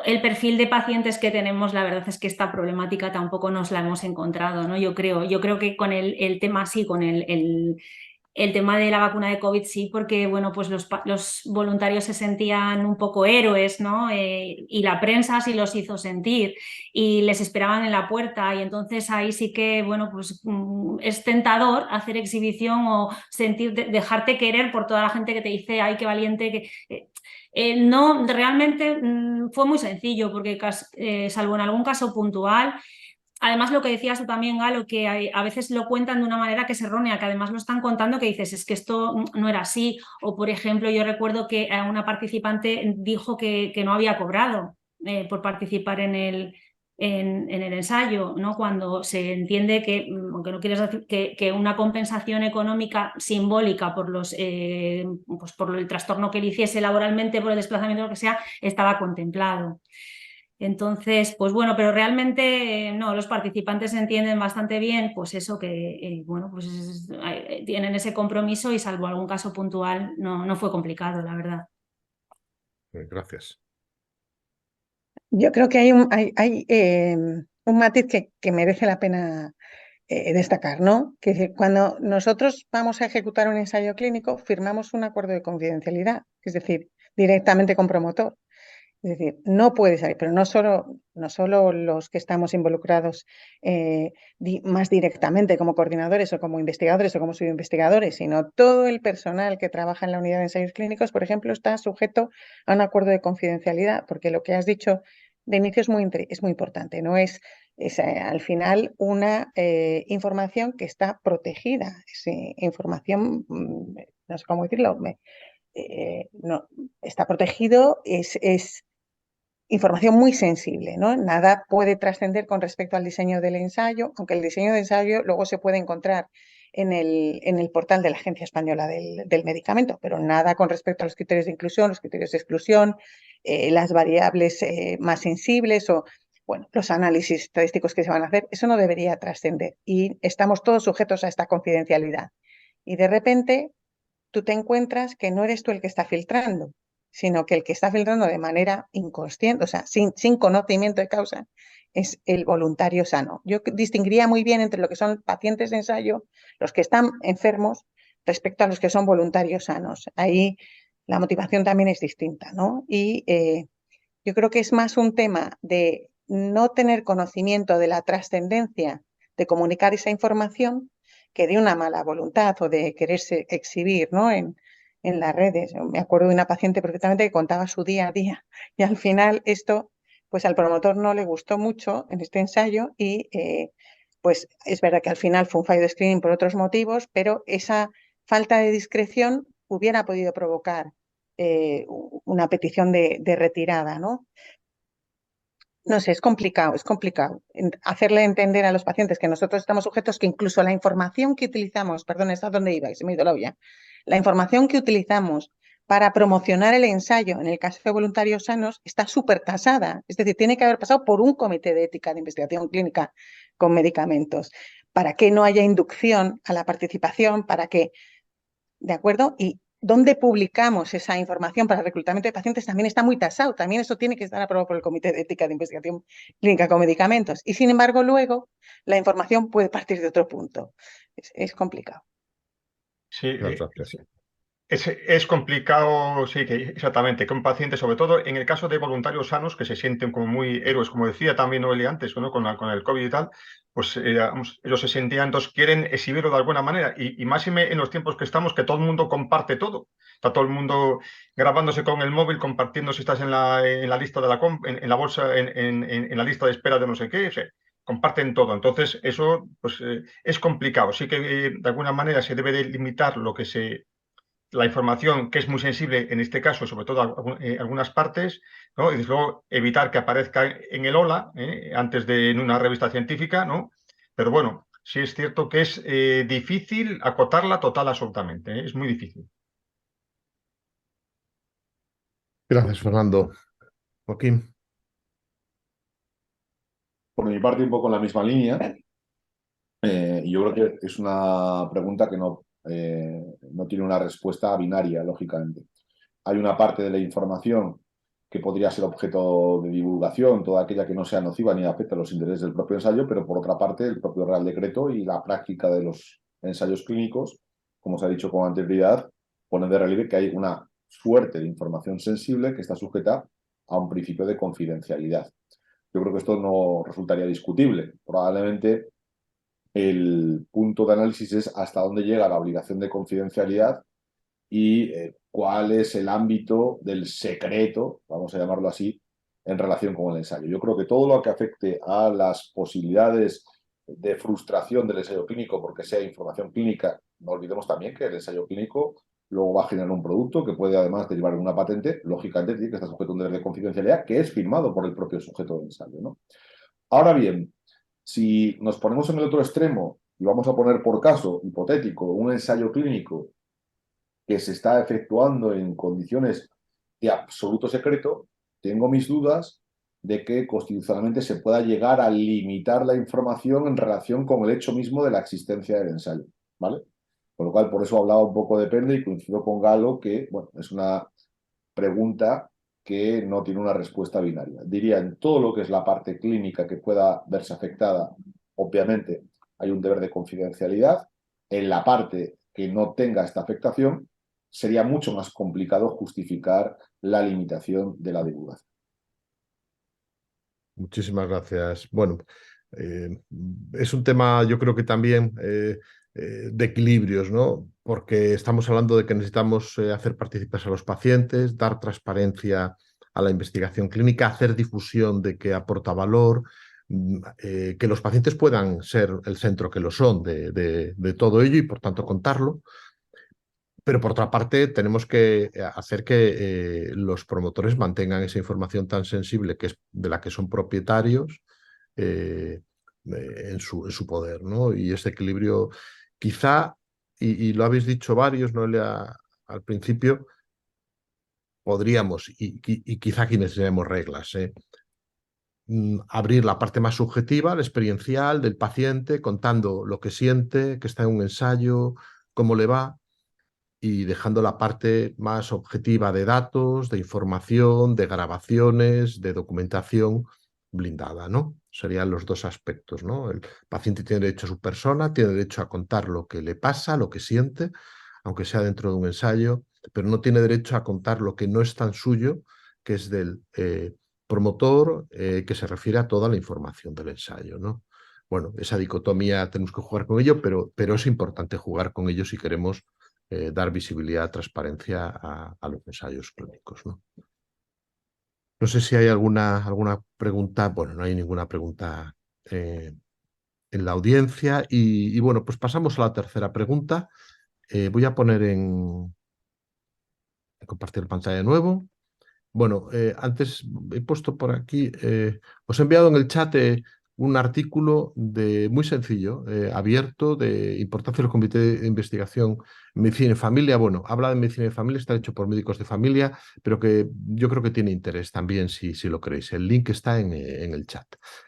Speaker 5: el perfil de pacientes que tenemos, la verdad es que esta problemática tampoco nos la hemos encontrado, ¿no? Yo creo que con el tema sí, con el tema de la vacuna de COVID sí, porque bueno, pues los voluntarios se sentían un poco héroes, ¿no? Y la prensa sí los hizo sentir y les esperaban en la puerta y entonces ahí sí que, bueno, pues es tentador hacer exhibición o dejarte querer por toda la gente que te dice, ay, qué valiente, no, realmente fue muy sencillo porque salvo en algún caso puntual. Además, lo que decías tú también, Galo, que a veces lo cuentan de una manera que es errónea, que además lo están contando, que dices, es que esto no era así. O, por ejemplo, yo recuerdo que una participante dijo que no había cobrado por participar en el ensayo, ¿no? Cuando se entiende que, aunque no quieres decir, que una compensación económica simbólica por pues por el trastorno que le hiciese laboralmente, por el desplazamiento, lo que sea, estaba contemplado. Entonces, pues bueno, pero realmente no, los participantes entienden bastante bien, pues eso que, bueno, pues tienen ese compromiso y salvo algún caso puntual no fue complicado, la verdad.
Speaker 2: Gracias.
Speaker 1: Yo creo que hay un matiz que merece la pena destacar, ¿no? Que cuando nosotros vamos a ejecutar un ensayo clínico, firmamos un acuerdo de confidencialidad, es decir, directamente con promotor. Es decir, no puede salir, pero no solo los que estamos involucrados más directamente como coordinadores o como investigadores o como subinvestigadores, sino todo el personal que trabaja en la unidad de ensayos clínicos, por ejemplo, está sujeto a un acuerdo de confidencialidad, porque lo que has dicho de inicio es muy importante, ¿no? Es al final una información que está protegida, es información, no sé cómo decirlo, no, está protegido, es información muy sensible, ¿no? Nada puede trascender con respecto al diseño del ensayo, aunque el diseño del ensayo luego se puede encontrar en el portal de la Agencia Española del Medicamento, pero nada con respecto a los criterios de inclusión, los criterios de exclusión, las variables más sensibles o, bueno, los análisis estadísticos que se van a hacer, eso no debería trascender y estamos todos sujetos a esta confidencialidad. Y de repente tú te encuentras que no eres tú el que está filtrando, sino que el que está filtrando de manera inconsciente, o sea, sin conocimiento de causa, es el voluntario sano. Yo distinguiría muy bien entre lo que son pacientes de ensayo, los que están enfermos, respecto a los que son voluntarios sanos. Ahí la motivación también es distinta, ¿no? Y yo creo que es más un tema de no tener conocimiento de la trascendencia de comunicar esa información que de una mala voluntad o de quererse exhibir, ¿no? en las redes. Me acuerdo de una paciente perfectamente que contaba su día a día y al final esto, pues al promotor no le gustó mucho en este ensayo y pues es verdad que al final fue un fallo de screening por otros motivos, pero esa falta de discreción hubiera podido provocar una petición de retirada, ¿no? No sé, es complicado hacerle entender a los pacientes que nosotros estamos sujetos, que incluso la información que utilizamos, perdón, ¿está dónde iba? Se me ha ido la olla. La información que utilizamos para promocionar el ensayo en el caso de voluntarios sanos está súper tasada, es decir, tiene que haber pasado por un comité de ética de investigación clínica con medicamentos, para que no haya inducción a la participación, para que, ¿de acuerdo? Y dónde publicamos esa información para reclutamiento de pacientes también está muy tasado, también eso tiene que estar aprobado por el Comité de Ética de Investigación Clínica con Medicamentos. Y sin embargo, luego la información puede partir de otro punto. Es complicado.
Speaker 3: Sí,
Speaker 2: Gracias.
Speaker 3: Es complicado, sí, exactamente, que un paciente, sobre todo en el caso de voluntarios sanos que se sienten como muy héroes, como decía también Noelia antes, ¿no? Con el COVID y tal, pues ellos se sentían, entonces quieren exhibirlo de alguna manera y más en los tiempos que estamos, que todo el mundo comparte todo. Está todo el mundo grabándose con el móvil, compartiendo si estás en la lista de en la bolsa, en la lista de espera de no sé qué, o sea, comparten todo. Entonces, eso pues, es complicado. Sí que de alguna manera se debe de limitar la información que es muy sensible en este caso, sobre todo algunas partes, ¿no? Y desde luego evitar que aparezca en el OLA, antes de en una revista científica, ¿no? Pero bueno, sí es cierto que es difícil acotarla total absolutamente, es muy difícil.
Speaker 2: Gracias, Fernando. Joaquín.
Speaker 4: Por mi parte, un poco en la misma línea. Yo creo que es una pregunta que no tiene una respuesta binaria, lógicamente. Hay una parte de la información que podría ser objeto de divulgación, toda aquella que no sea nociva ni afecte a los intereses del propio ensayo, pero por otra parte, el propio Real Decreto y la práctica de los ensayos clínicos, como se ha dicho con anterioridad, ponen de relieve que hay una suerte de información sensible que está sujeta a un principio de confidencialidad. Yo creo que esto no resultaría discutible. Probablemente el punto de análisis es hasta dónde llega la obligación de confidencialidad y cuál es el ámbito del secreto, vamos a llamarlo así, en relación con el ensayo. Yo creo que todo lo que afecte a las posibilidades de frustración del ensayo clínico, porque sea información clínica, no olvidemos también que el ensayo clínico luego va a generar un producto que puede además derivar en una patente, lógicamente tiene que estar sujeto a un deber de confidencialidad que es firmado por el propio sujeto del ensayo, ¿no? Ahora bien, si nos ponemos en el otro extremo y vamos a poner por caso hipotético un ensayo clínico que se está efectuando en condiciones de absoluto secreto, tengo mis dudas de que constitucionalmente se pueda llegar a limitar la información en relación con el hecho mismo de la existencia del ensayo, ¿vale? Con lo cual, por eso hablaba un poco depende y coincido con Galo que, bueno, es una pregunta que no tiene una respuesta binaria. Diría, en todo lo que es la parte clínica que pueda verse afectada, obviamente hay un deber de confidencialidad. En la parte que no tenga esta afectación, sería mucho más complicado justificar la limitación de la divulgación.
Speaker 2: Muchísimas gracias. Bueno, es un tema, yo creo que también de equilibrios, ¿no? Porque estamos hablando de que necesitamos hacer partícipes a los pacientes, dar transparencia a la investigación clínica, hacer difusión de que aporta valor, que los pacientes puedan ser el centro que lo son de todo ello y por tanto contarlo. Pero por otra parte, tenemos que hacer que los promotores mantengan esa información tan sensible que es de la que son propietarios en su poder, ¿no? Y ese equilibrio, quizá, y lo habéis dicho varios, ¿no? Al principio, podríamos, y quizá aquí necesitaremos reglas, abrir la parte más subjetiva, la experiencial del paciente, contando lo que siente, que está en un ensayo, cómo le va, y dejando la parte más objetiva de datos, de información, de grabaciones, de documentación blindada, ¿no? Serían los dos aspectos, ¿no? El paciente tiene derecho a su persona, tiene derecho a contar lo que le pasa, lo que siente, aunque sea dentro de un ensayo, pero no tiene derecho a contar lo que no es tan suyo, que es del promotor, que se refiere a toda la información del ensayo, ¿no? Bueno, esa dicotomía tenemos que jugar con ello, pero es importante jugar con ello si queremos dar visibilidad, transparencia a los ensayos clínicos, ¿no? No sé si hay alguna pregunta. Bueno, no hay ninguna pregunta en la audiencia. Y bueno, pues pasamos a la tercera pregunta. Voy a poner compartir pantalla de nuevo. Bueno, antes he puesto por aquí, os he enviado en el chat un artículo muy sencillo, abierto, de importancia del Comité de Investigación Medicina y Familia. Bueno, habla de medicina y familia, está hecho por médicos de familia, pero que yo creo que tiene interés también si lo queréis. El link está en el chat.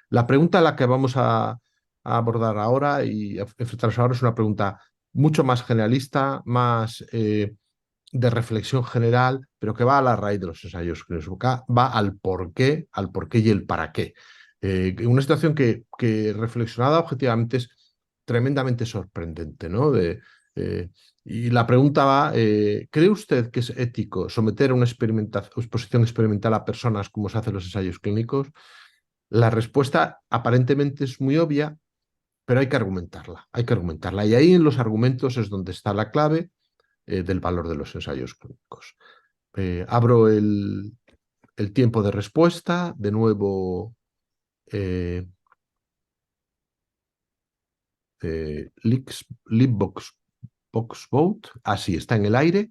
Speaker 2: La pregunta a la que vamos a abordar ahora y a enfrentarnos ahora es una pregunta mucho más generalista, más de reflexión general, pero que va a la raíz de los ensayos clínicos, va al por qué y el para qué. Una situación que reflexionada objetivamente es tremendamente sorprendente, ¿no? Y la pregunta va, ¿cree usted que es ético someter a una exposición experimental a personas como se hacen los ensayos clínicos? La respuesta aparentemente es muy obvia, pero hay que argumentarla, hay que argumentarla. Y ahí en los argumentos es donde está la clave del valor de los ensayos clínicos. Abro el tiempo de respuesta, de nuevo Leapbox Vote, así está en el aire.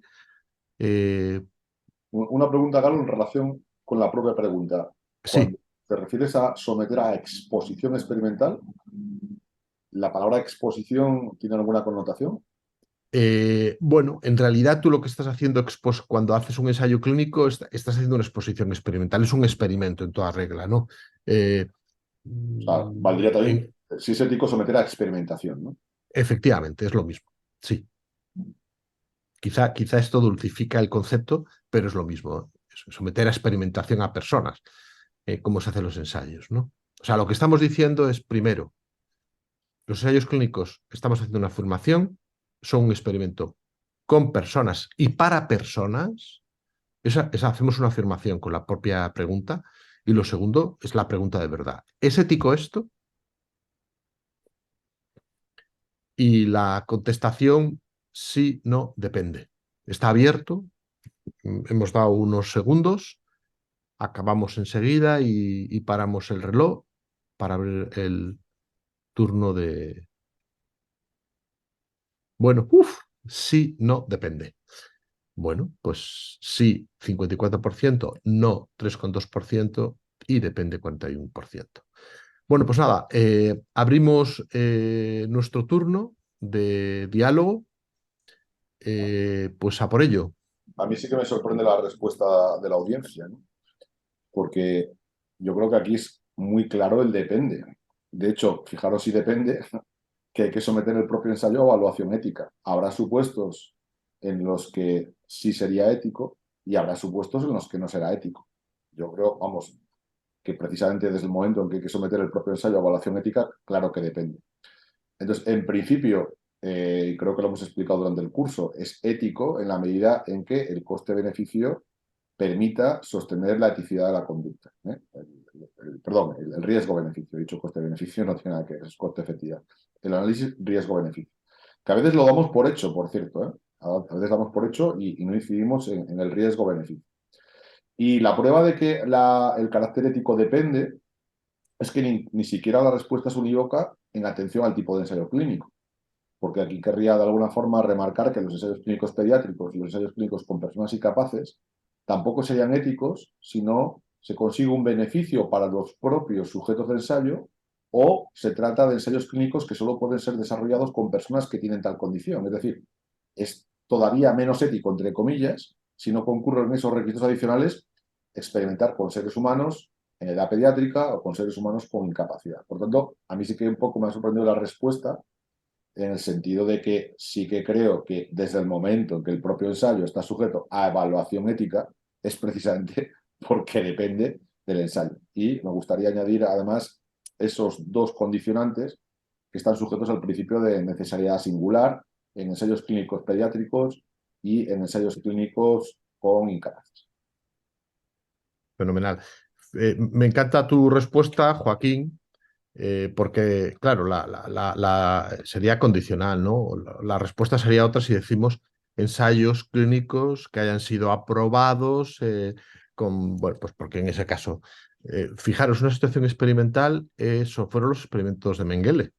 Speaker 4: Una pregunta, Galo, en relación con la propia pregunta. Cuando
Speaker 2: Sí,
Speaker 4: te refieres a someter a exposición experimental, ¿la palabra exposición tiene alguna connotación?
Speaker 2: bueno, en realidad tú lo que estás haciendo cuando haces un ensayo clínico estás haciendo una exposición experimental, es un experimento en toda regla, ¿no?
Speaker 4: O sea, valdría también,
Speaker 2: En,
Speaker 4: si es ético, someter a experimentación, ¿no?
Speaker 2: efectivamente, es lo mismo, sí. Quizá esto dulcifica el concepto, pero es lo mismo, someter a experimentación a personas, cómo se hacen los ensayos, ¿no? O sea, lo que estamos diciendo es, primero, los ensayos clínicos, estamos haciendo una afirmación, son un experimento con personas y para personas. Hacemos una afirmación con la propia pregunta. Y lo segundo es la pregunta de verdad. ¿Es ético esto? Y la contestación, sí, no, depende. Está abierto. Hemos dado unos segundos. Acabamos enseguida y paramos el reloj para ver el turno de... Bueno, sí, no, depende. Bueno, pues sí, 54%, no, 3,2% y depende 41%. Bueno, pues nada, abrimos nuestro turno de diálogo, pues a por ello.
Speaker 4: A mí sí que me sorprende la respuesta de la audiencia, ¿no? Porque yo creo que aquí es muy claro el depende. De hecho, fijaros si depende, que hay que someter el propio ensayo a evaluación ética. Habrá supuestos en los que sí sería ético y habrá supuestos en los que no será ético. Yo creo, vamos, que precisamente desde el momento en que hay que someter el propio ensayo a evaluación ética, claro que depende. Entonces, en principio, y creo que lo hemos explicado durante el curso, es ético en la medida en que el coste-beneficio permita sostener la eticidad de la conducta. Perdón, el riesgo-beneficio. He dicho coste-beneficio, no tiene nada que ver, es coste-efectividad. El análisis riesgo-beneficio. Que a veces lo damos por hecho, por cierto. A veces damos por hecho y no incidimos en el riesgo-beneficio. Y la prueba de que el carácter ético depende es que ni siquiera la respuesta es unívoca en atención al tipo de ensayo clínico. Porque aquí querría de alguna forma remarcar que los ensayos clínicos pediátricos y los ensayos clínicos con personas incapaces tampoco serían éticos si no se consigue un beneficio para los propios sujetos de ensayo o se trata de ensayos clínicos que solo pueden ser desarrollados con personas que tienen tal condición. Es decir, es todavía menos ético, entre comillas, si no concurren esos requisitos adicionales, experimentar con seres humanos en edad pediátrica o con seres humanos con incapacidad. Por tanto, a mí sí que un poco me ha sorprendido la respuesta en el sentido de que sí que creo que desde el momento en que el propio ensayo está sujeto a evaluación ética, es precisamente porque depende del ensayo. Y me gustaría añadir además esos dos condicionantes que están sujetos al principio de necesidad singular en ensayos clínicos pediátricos y en ensayos clínicos con incapaces.
Speaker 2: Fenomenal. Me encanta tu respuesta, Joaquín, porque, claro, sería condicional, ¿no? La respuesta sería otra si decimos ensayos clínicos que hayan sido aprobados bueno, pues porque en ese caso, fijaros, una situación experimental, eso fueron los experimentos de Mengele,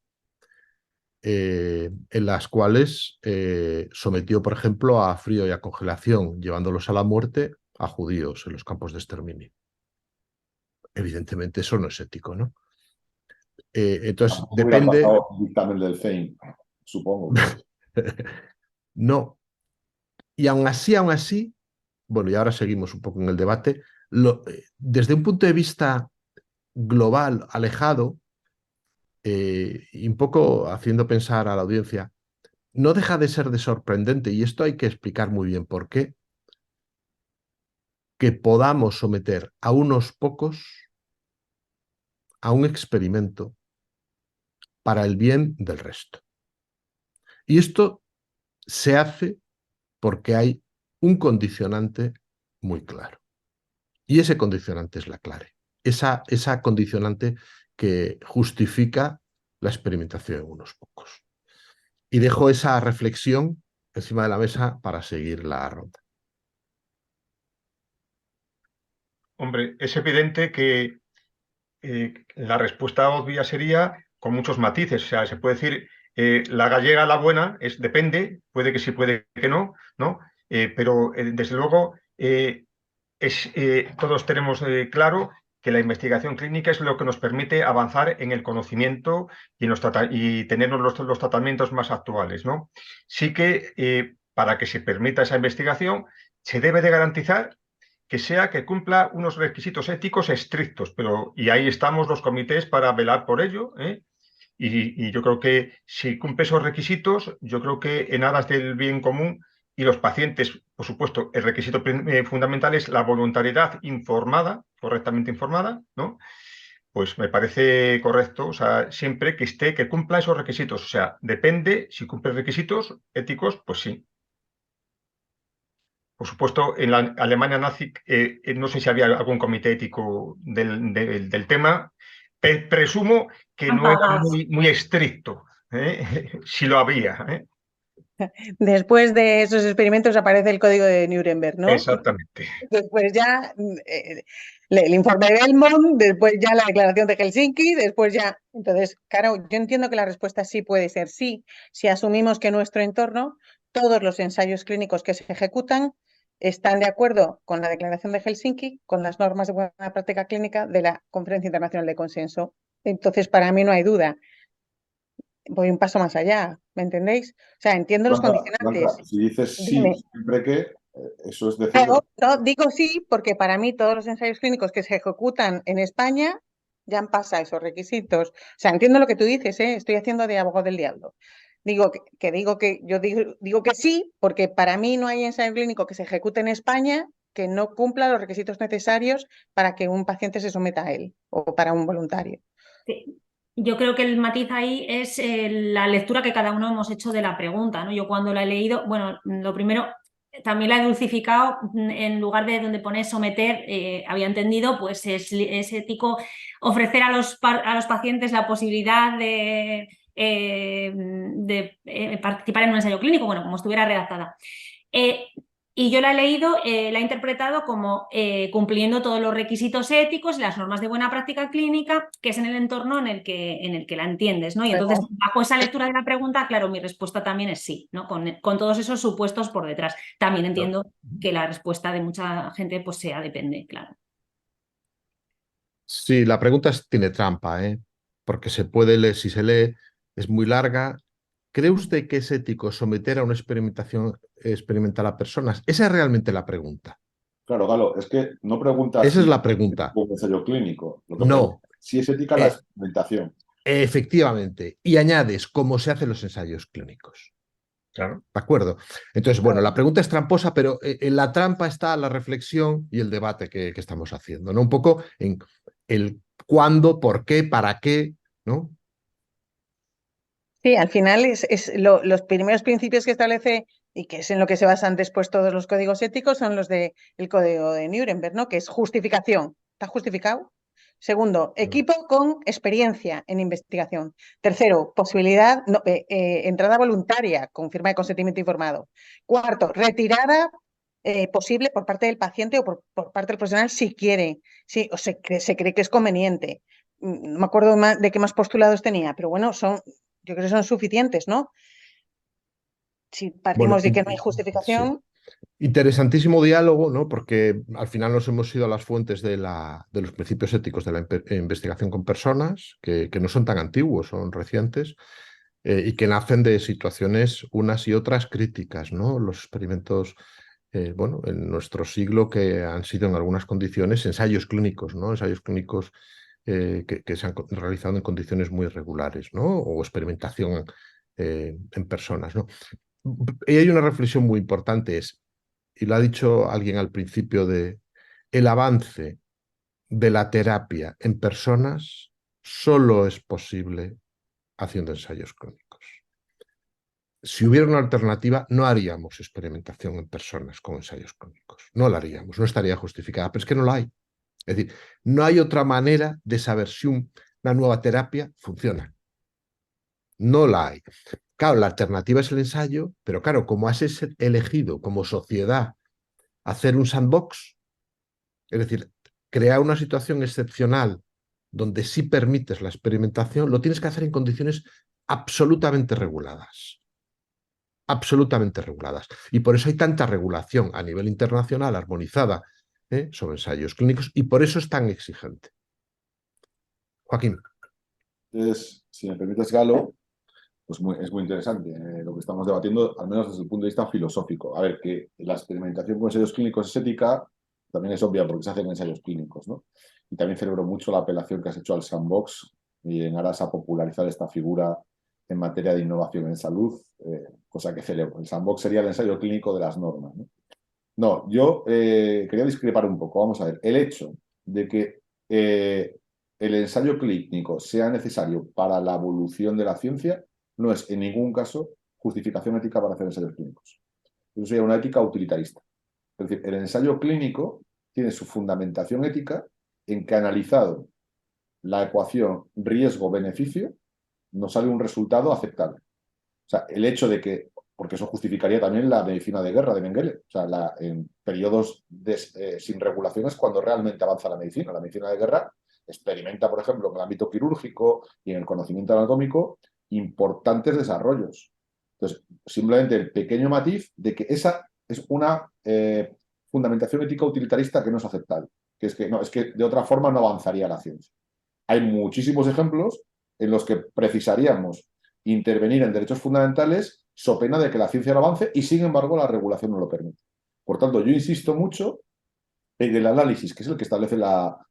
Speaker 2: en las cuales sometió, por ejemplo, a frío y a congelación, llevándolos a la muerte a judíos en los campos de exterminio. Evidentemente eso no es ético, ¿no? Entonces,
Speaker 4: Tampoco hubiera
Speaker 2: depende...
Speaker 4: pasado el dictamen del CEIN, supongo.
Speaker 2: No. Y aún así, bueno, y ahora seguimos un poco en el debate, desde un punto de vista global, alejado, y un poco haciendo pensar a la audiencia, no deja de ser de sorprendente, y esto hay que explicar muy bien por qué, que podamos someter a unos pocos a un experimento para el bien del resto. Y esto se hace porque hay un condicionante muy claro. Y ese condicionante es la clave. Esa condicionante que justifica la experimentación en unos pocos. Y dejo esa reflexión encima de la mesa para seguir la ronda.
Speaker 3: Hombre, es evidente que la respuesta obvia sería con muchos matices. O sea, se puede decir, la gallega, la buena, depende, puede que sí, puede que no, ¿no? Pero desde luego todos tenemos claro que la investigación clínica es lo que nos permite avanzar en el conocimiento y tener los tratamientos más actuales, ¿no? Sí que para que se permita esa investigación se debe de garantizar que cumpla unos requisitos éticos estrictos, y ahí estamos los comités para velar por ello, ¿eh? Y yo creo que si cumple esos requisitos, yo creo que en aras del bien común y los pacientes, por supuesto, el requisito fundamental es la voluntariedad informada, correctamente informada, ¿no? Pues me parece correcto, o sea, siempre que cumpla esos requisitos. O sea, depende, si cumple requisitos éticos, pues sí. Por supuesto, en la Alemania nazi, no sé si había algún comité ético del tema. Presumo que no era muy estricto, si lo había.
Speaker 1: Después de esos experimentos aparece el código de Nuremberg, ¿no?
Speaker 3: Exactamente.
Speaker 1: Después ya el informe de Belmont, después ya la declaración de Helsinki, después ya... Entonces, claro, yo entiendo que la respuesta sí puede ser sí, si asumimos que en nuestro entorno todos los ensayos clínicos que se ejecutan están de acuerdo con la declaración de Helsinki, con las normas de buena práctica clínica de la Conferencia Internacional de Consenso. Entonces, para mí no hay duda. Voy un paso más allá, ¿me entendéis? O sea, entiendo los condicionantes.
Speaker 4: Blanca, si dices sí,
Speaker 1: Dime.
Speaker 4: siempre que, eso es decir...
Speaker 1: Claro, no, digo sí, porque para mí todos los ensayos clínicos que se ejecutan en España ya han pasado esos requisitos. O sea, entiendo lo que tú dices, ¿eh? Estoy haciendo de abogado del diablo. Digo que sí, porque para mí no hay ensayo clínico que se ejecute en España que no cumpla los requisitos necesarios para que un paciente se someta a él o para un voluntario.
Speaker 5: Sí. Yo creo que el matiz ahí es la lectura que cada uno hemos hecho de la pregunta, ¿no? Yo cuando la he leído, bueno, lo primero, también la he dulcificado, en lugar de donde pone someter, había entendido, pues es ético ofrecer a los pacientes la posibilidad de participar en un ensayo clínico, bueno, como estuviera redactada. Y yo la he leído, la he interpretado como cumpliendo todos los requisitos éticos y las normas de buena práctica clínica, que es en el entorno en el que la entiendes, ¿no? Y entonces, bajo esa lectura de la pregunta, claro, mi respuesta también es sí, ¿no? Con todos esos supuestos por detrás. También entiendo que la respuesta de mucha gente pues depende, claro.
Speaker 2: Sí, la pregunta tiene trampa, ¿eh? Porque se puede leer, si se lee, es muy larga. ¿Cree usted que es ético someter a una experimentación experimental a personas? Esa es realmente la pregunta.
Speaker 4: Claro, Galo, es que no preguntas
Speaker 2: Esa es la pregunta.
Speaker 4: un ensayo clínico. Lo que
Speaker 2: No.
Speaker 4: si es ética la experimentación.
Speaker 2: Efectivamente. Y añades cómo se hacen los ensayos clínicos.
Speaker 3: Claro.
Speaker 2: ¿De acuerdo? Entonces, bueno, la pregunta es tramposa, pero en la trampa está la reflexión y el debate que estamos haciendo, ¿no? Un poco en el cuándo, por qué, para qué, ¿no?
Speaker 1: Sí, al final los primeros principios que establece y que es en lo que se basan después todos los códigos éticos son los del código de Nuremberg, ¿no? Que es justificación. ¿Está justificado? Segundo, equipo con experiencia en investigación. Tercero, posibilidad, entrada voluntaria con firma de consentimiento informado. Cuarto, retirada posible por parte del paciente o por parte del profesional si quiere, o se cree que es conveniente. No me acuerdo de qué más postulados tenía, pero bueno, yo creo que son suficientes, ¿no? Si partimos de que no hay justificación.
Speaker 2: Sí. Interesantísimo diálogo, ¿no? Porque al final nos hemos ido a las fuentes de los principios éticos de la investigación con personas, que no son tan antiguos, son recientes, y que nacen de situaciones unas y otras críticas, ¿no? Los experimentos, bueno, en nuestro siglo que han sido en algunas condiciones ensayos clínicos, ¿no? Ensayos clínicos que se han realizado en condiciones muy irregulares, ¿no? O experimentación en personas, ¿no? Y hay una reflexión muy importante, y lo ha dicho alguien al principio, el avance de la terapia en personas solo es posible haciendo ensayos clínicos. si hubiera una alternativa, no haríamos experimentación en personas con ensayos clínicos. No la haríamos, no estaría justificada, pero es que no la hay. Es decir, no hay otra manera de saber si una nueva terapia funciona. No la hay. Claro, la alternativa es el ensayo, pero claro, como has elegido como sociedad hacer un sandbox, es decir, crear una situación excepcional donde sí permites la experimentación, lo tienes que hacer en condiciones absolutamente reguladas. Absolutamente reguladas. Y por eso hay tanta regulación a nivel internacional, armonizada, sobre ensayos clínicos, y por eso es tan exigente. Joaquín.
Speaker 4: Entonces, si me permites, Galo, pues es muy interesante lo que estamos debatiendo, al menos desde el punto de vista filosófico. A ver, que la experimentación con ensayos clínicos es ética, también es obvia porque se hacen ensayos clínicos, ¿no? Y también celebro mucho la apelación que has hecho al sandbox y en aras a popularizar esta figura en materia de innovación en salud, cosa que celebro. El sandbox sería el ensayo clínico de las normas, ¿no? No, yo quería discrepar un poco. Vamos a ver, el hecho de que el ensayo clínico sea necesario para la evolución de la ciencia no es en ningún caso justificación ética para hacer ensayos clínicos. Eso sería una ética utilitarista. Es decir, el ensayo clínico tiene su fundamentación ética en que, analizado la ecuación riesgo-beneficio, nos sale un resultado aceptable. O sea, el hecho de que, porque eso justificaría también la medicina de guerra de Mengele, o sea, en periodos sin regulaciones cuando realmente avanza la medicina. La medicina de guerra experimenta, por ejemplo, en el ámbito quirúrgico y en el conocimiento anatómico importantes desarrollos. Entonces, simplemente el pequeño matiz de que esa es una fundamentación ética utilitarista que no es aceptable, que es que de otra forma no avanzaría la ciencia. Hay muchísimos ejemplos en los que precisaríamos intervenir en derechos fundamentales so pena de que la ciencia no avance y, sin embargo, la regulación no lo permite. Por tanto, yo insisto mucho en el análisis, que es el que establece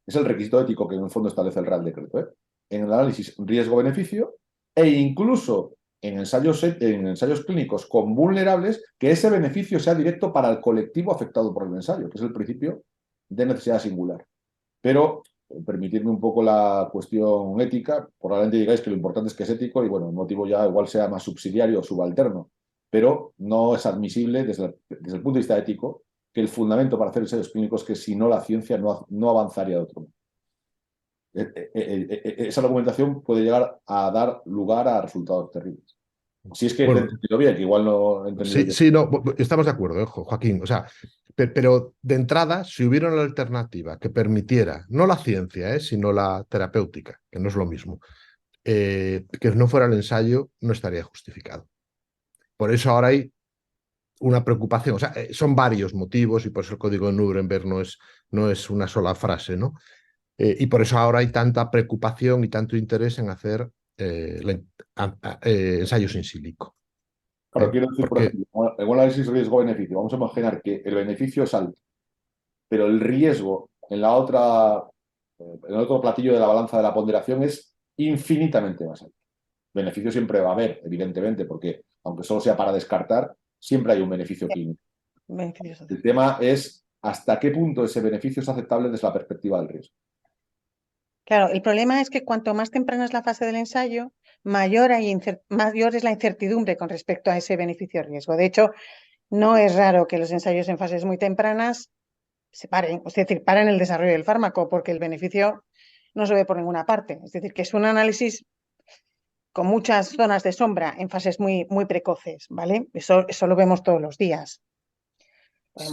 Speaker 4: es el requisito ético que en el fondo establece el Real Decreto, en el análisis riesgo-beneficio e incluso en ensayos clínicos con vulnerables, que ese beneficio sea directo para el colectivo afectado por el ensayo, que es el principio de necesidad singular. Pero permitirme un poco la cuestión ética, probablemente digáis que lo importante es que es ético y bueno, el motivo ya igual sea más subsidiario o subalterno, pero no es admisible desde el punto de vista ético que el fundamento para hacer ensayos clínicos es que si no la ciencia no avanzaría de otro modo. Esa argumentación puede llegar a dar lugar a resultados terribles. Si es que he entendido bien, que igual no he entendido bien.
Speaker 2: Sí, no, estamos de acuerdo, Joaquín. O sea, pero de entrada, si hubiera una alternativa que permitiera, no la ciencia, sino la terapéutica, que no es lo mismo, que no fuera el ensayo, no estaría justificado. Por eso ahora hay una preocupación. O sea, son varios motivos y por eso el código de Nuremberg no es una sola frase, ¿no? Y por eso ahora hay tanta preocupación y tanto interés en hacer ensayos in silico.
Speaker 4: Claro, quiero decir, por ejemplo, en un análisis riesgo-beneficio, vamos a imaginar que el beneficio es alto, pero el riesgo en el otro platillo de la balanza de la ponderación es infinitamente más alto. Beneficio siempre va a haber, evidentemente, porque aunque solo sea para descartar, siempre hay un beneficio clínico. El tema es hasta qué punto ese beneficio es aceptable desde la perspectiva del riesgo.
Speaker 1: Claro, el problema es que cuanto más temprana es la fase del ensayo, mayor es la incertidumbre con respecto a ese beneficio-riesgo. De hecho, no es raro que los ensayos en fases muy tempranas se paren, es decir, paren el desarrollo del fármaco porque el beneficio no se ve por ninguna parte. Es decir, que es un análisis con muchas zonas de sombra en fases muy, muy precoces, ¿vale? Eso lo vemos todos los días.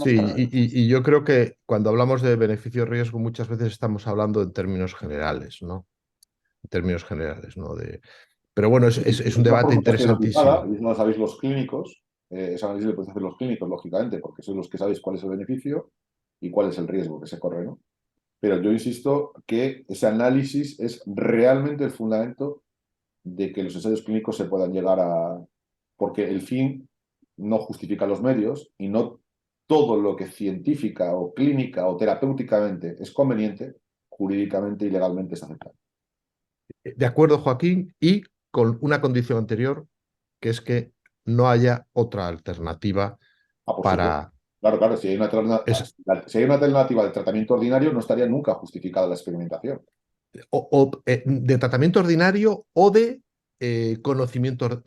Speaker 2: Sí, y yo creo que cuando hablamos de beneficio-riesgo muchas veces estamos hablando en términos generales, ¿no? En términos generales, ¿no? Pero bueno, es un debate interesantísimo.
Speaker 4: Y eso lo sabéis los clínicos, ese análisis lo podéis hacer los clínicos, lógicamente, porque sois los que sabéis cuál es el beneficio y cuál es el riesgo que se corre, ¿no? Pero yo insisto que ese análisis es realmente el fundamento de que los ensayos clínicos se puedan llegar a... Porque el fin no justifica los medios y no todo lo que científica o clínica o terapéuticamente es conveniente, jurídicamente y legalmente es aceptable.
Speaker 2: De acuerdo, Joaquín, y con una condición anterior, que es que no haya otra alternativa para...
Speaker 4: Claro, si hay una alternativa de tratamiento ordinario, no estaría nunca justificada la experimentación.
Speaker 2: De tratamiento ordinario o de conocimiento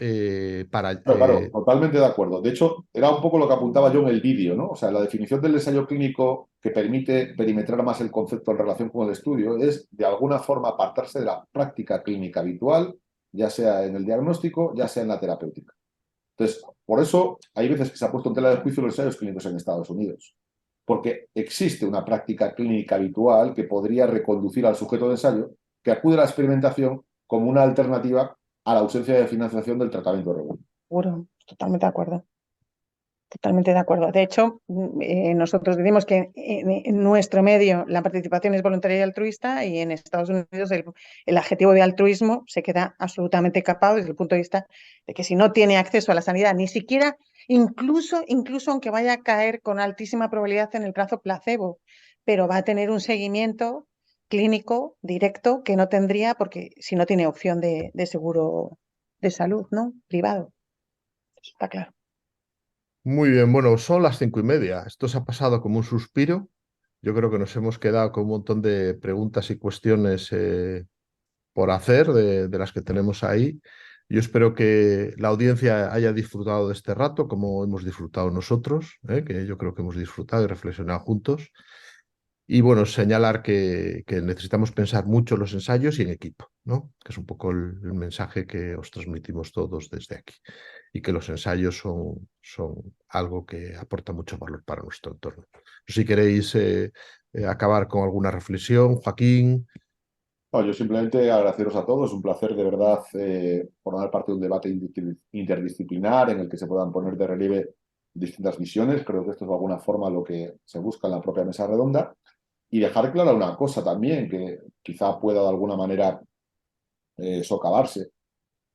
Speaker 2: para...
Speaker 4: Claro, totalmente de acuerdo. De hecho, era un poco lo que apuntaba yo en el vídeo, ¿no? O sea, la definición del ensayo clínico que permite perimetrar más el concepto en relación con el estudio es, de alguna forma, apartarse de la práctica clínica habitual, ya sea en el diagnóstico, ya sea en la terapéutica. Entonces, por eso hay veces que se ha puesto en tela de juicio los ensayos clínicos en Estados Unidos, porque existe una práctica clínica habitual que podría reconducir al sujeto de ensayo que acude a la experimentación como una alternativa a la ausencia de financiación del tratamiento regular.
Speaker 1: Seguro, totalmente de acuerdo. Totalmente de acuerdo. De hecho, nosotros decimos que en nuestro medio la participación es voluntaria y altruista, y en Estados Unidos el adjetivo de altruismo se queda absolutamente capado desde el punto de vista de que si no tiene acceso a la sanidad, ni siquiera, incluso aunque vaya a caer con altísima probabilidad en el plazo placebo, pero va a tener un seguimiento clínico directo que no tendría porque si no tiene opción de seguro de salud, ¿no? Privado. Eso está claro.
Speaker 2: Muy bien, bueno, son las 5:30. Esto se ha pasado como un suspiro. Yo creo que nos hemos quedado con un montón de preguntas y cuestiones por hacer de las que tenemos ahí. Yo espero que la audiencia haya disfrutado de este rato como hemos disfrutado nosotros, que yo creo que hemos disfrutado y reflexionado juntos. Y bueno, señalar que necesitamos pensar mucho los ensayos y en equipo, ¿no? Que es un poco el mensaje que os transmitimos todos desde aquí. Y que los ensayos son algo que aporta mucho valor para nuestro entorno. Si queréis acabar con alguna reflexión, Joaquín.
Speaker 4: No, yo simplemente agradeceros a todos, un placer de verdad formar parte de un debate interdisciplinar en el que se puedan poner de relieve distintas visiones. Creo que esto es de alguna forma lo que se busca en la propia mesa redonda. Y dejar clara una cosa también, que quizá pueda de alguna manera socavarse.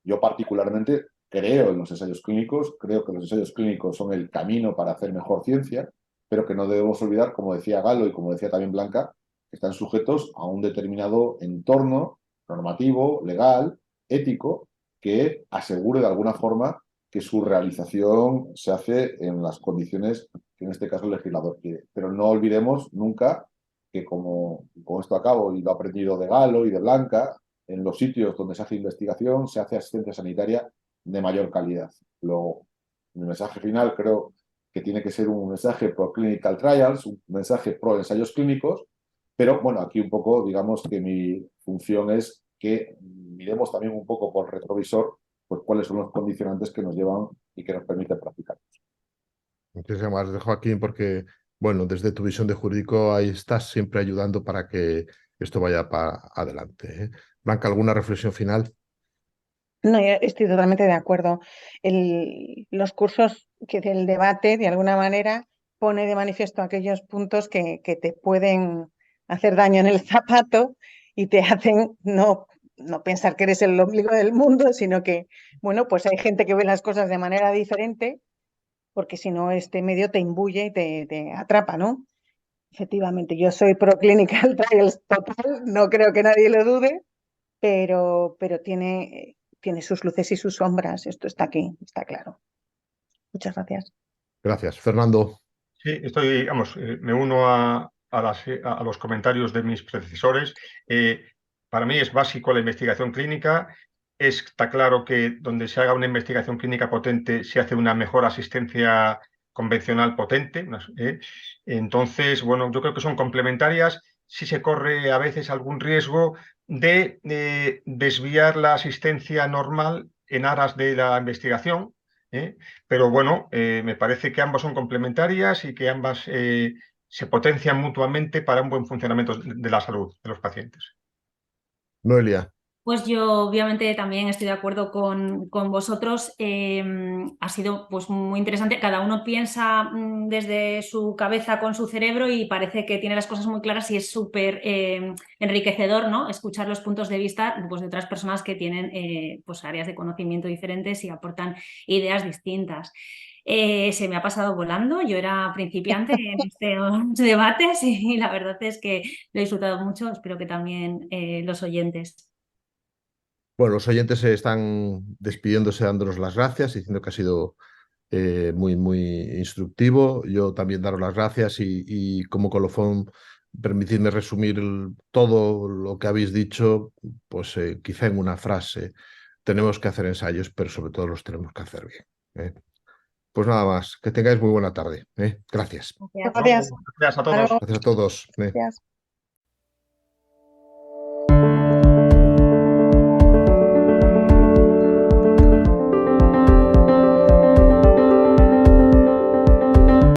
Speaker 4: Yo particularmente creo en los ensayos clínicos, creo que los ensayos clínicos son el camino para hacer mejor ciencia, pero que no debemos olvidar, como decía Galo y como decía también Blanca, que están sujetos a un determinado entorno normativo, legal, ético, que asegure de alguna forma que su realización se hace en las condiciones que en este caso el legislador quiere. Pero no olvidemos nunca que, como con esto acabo y lo he aprendido de Galo y de Blanca, en los sitios donde se hace investigación se hace asistencia sanitaria de mayor calidad. Luego, mi mensaje final creo que tiene que ser un mensaje pro clinical trials, un mensaje pro ensayos clínicos, pero bueno, aquí un poco digamos que mi función es que miremos también un poco por retrovisor pues cuáles son los condicionantes que nos llevan y que nos permiten practicar.
Speaker 2: Muchísimas gracias, Joaquín, porque, bueno, desde tu visión de jurídico ahí estás siempre ayudando para que esto vaya para adelante. Blanca, ¿alguna reflexión final?
Speaker 1: No, yo estoy totalmente de acuerdo. Los cursos que del debate, de alguna manera, pone de manifiesto aquellos puntos que te pueden hacer daño en el zapato y te hacen no pensar que eres el ombligo del mundo, sino que, bueno, pues hay gente que ve las cosas de manera diferente, porque si no, este medio te imbuye y te atrapa, ¿no? Efectivamente, yo soy pro clinical trials total, no creo que nadie lo dude, pero tiene sus luces y sus sombras. Esto está aquí, está claro. Muchas gracias.
Speaker 2: Gracias. Fernando.
Speaker 3: Sí, me uno a los comentarios de mis predecesores. Para mí es básico la investigación clínica. Está claro que donde se haga una investigación clínica potente se hace una mejor asistencia convencional potente. Entonces, bueno, yo creo que son complementarias. Sí se corre a veces algún riesgo de desviar la asistencia normal en aras de la investigación. Pero bueno, me parece que ambas son complementarias y que ambas se potencian mutuamente para un buen funcionamiento de la salud de los pacientes.
Speaker 2: Noelia.
Speaker 5: Pues yo obviamente también estoy de acuerdo con vosotros. Ha sido pues muy interesante. Cada uno piensa desde su cabeza con su cerebro y parece que tiene las cosas muy claras y es súper enriquecedor, ¿no? Escuchar los puntos de vista pues, de otras personas que tienen pues, áreas de conocimiento diferentes y aportan ideas distintas. Se me ha pasado volando. Yo era principiante en estos debates y la verdad es que lo he disfrutado mucho. Espero que también los oyentes.
Speaker 2: Bueno, los oyentes se están despidiéndose, dándonos las gracias, diciendo que ha sido muy, muy instructivo. Yo también daros las gracias y como colofón, permitidme resumir todo lo que habéis dicho, pues quizá en una frase. tenemos que hacer ensayos, pero sobre todo los tenemos que hacer bien. Pues nada más, que tengáis muy buena tarde. Gracias.
Speaker 5: Gracias.
Speaker 1: Gracias.
Speaker 3: Gracias a
Speaker 1: Hasta
Speaker 3: todos.
Speaker 1: luego.
Speaker 2: Gracias a todos.
Speaker 1: Gracias.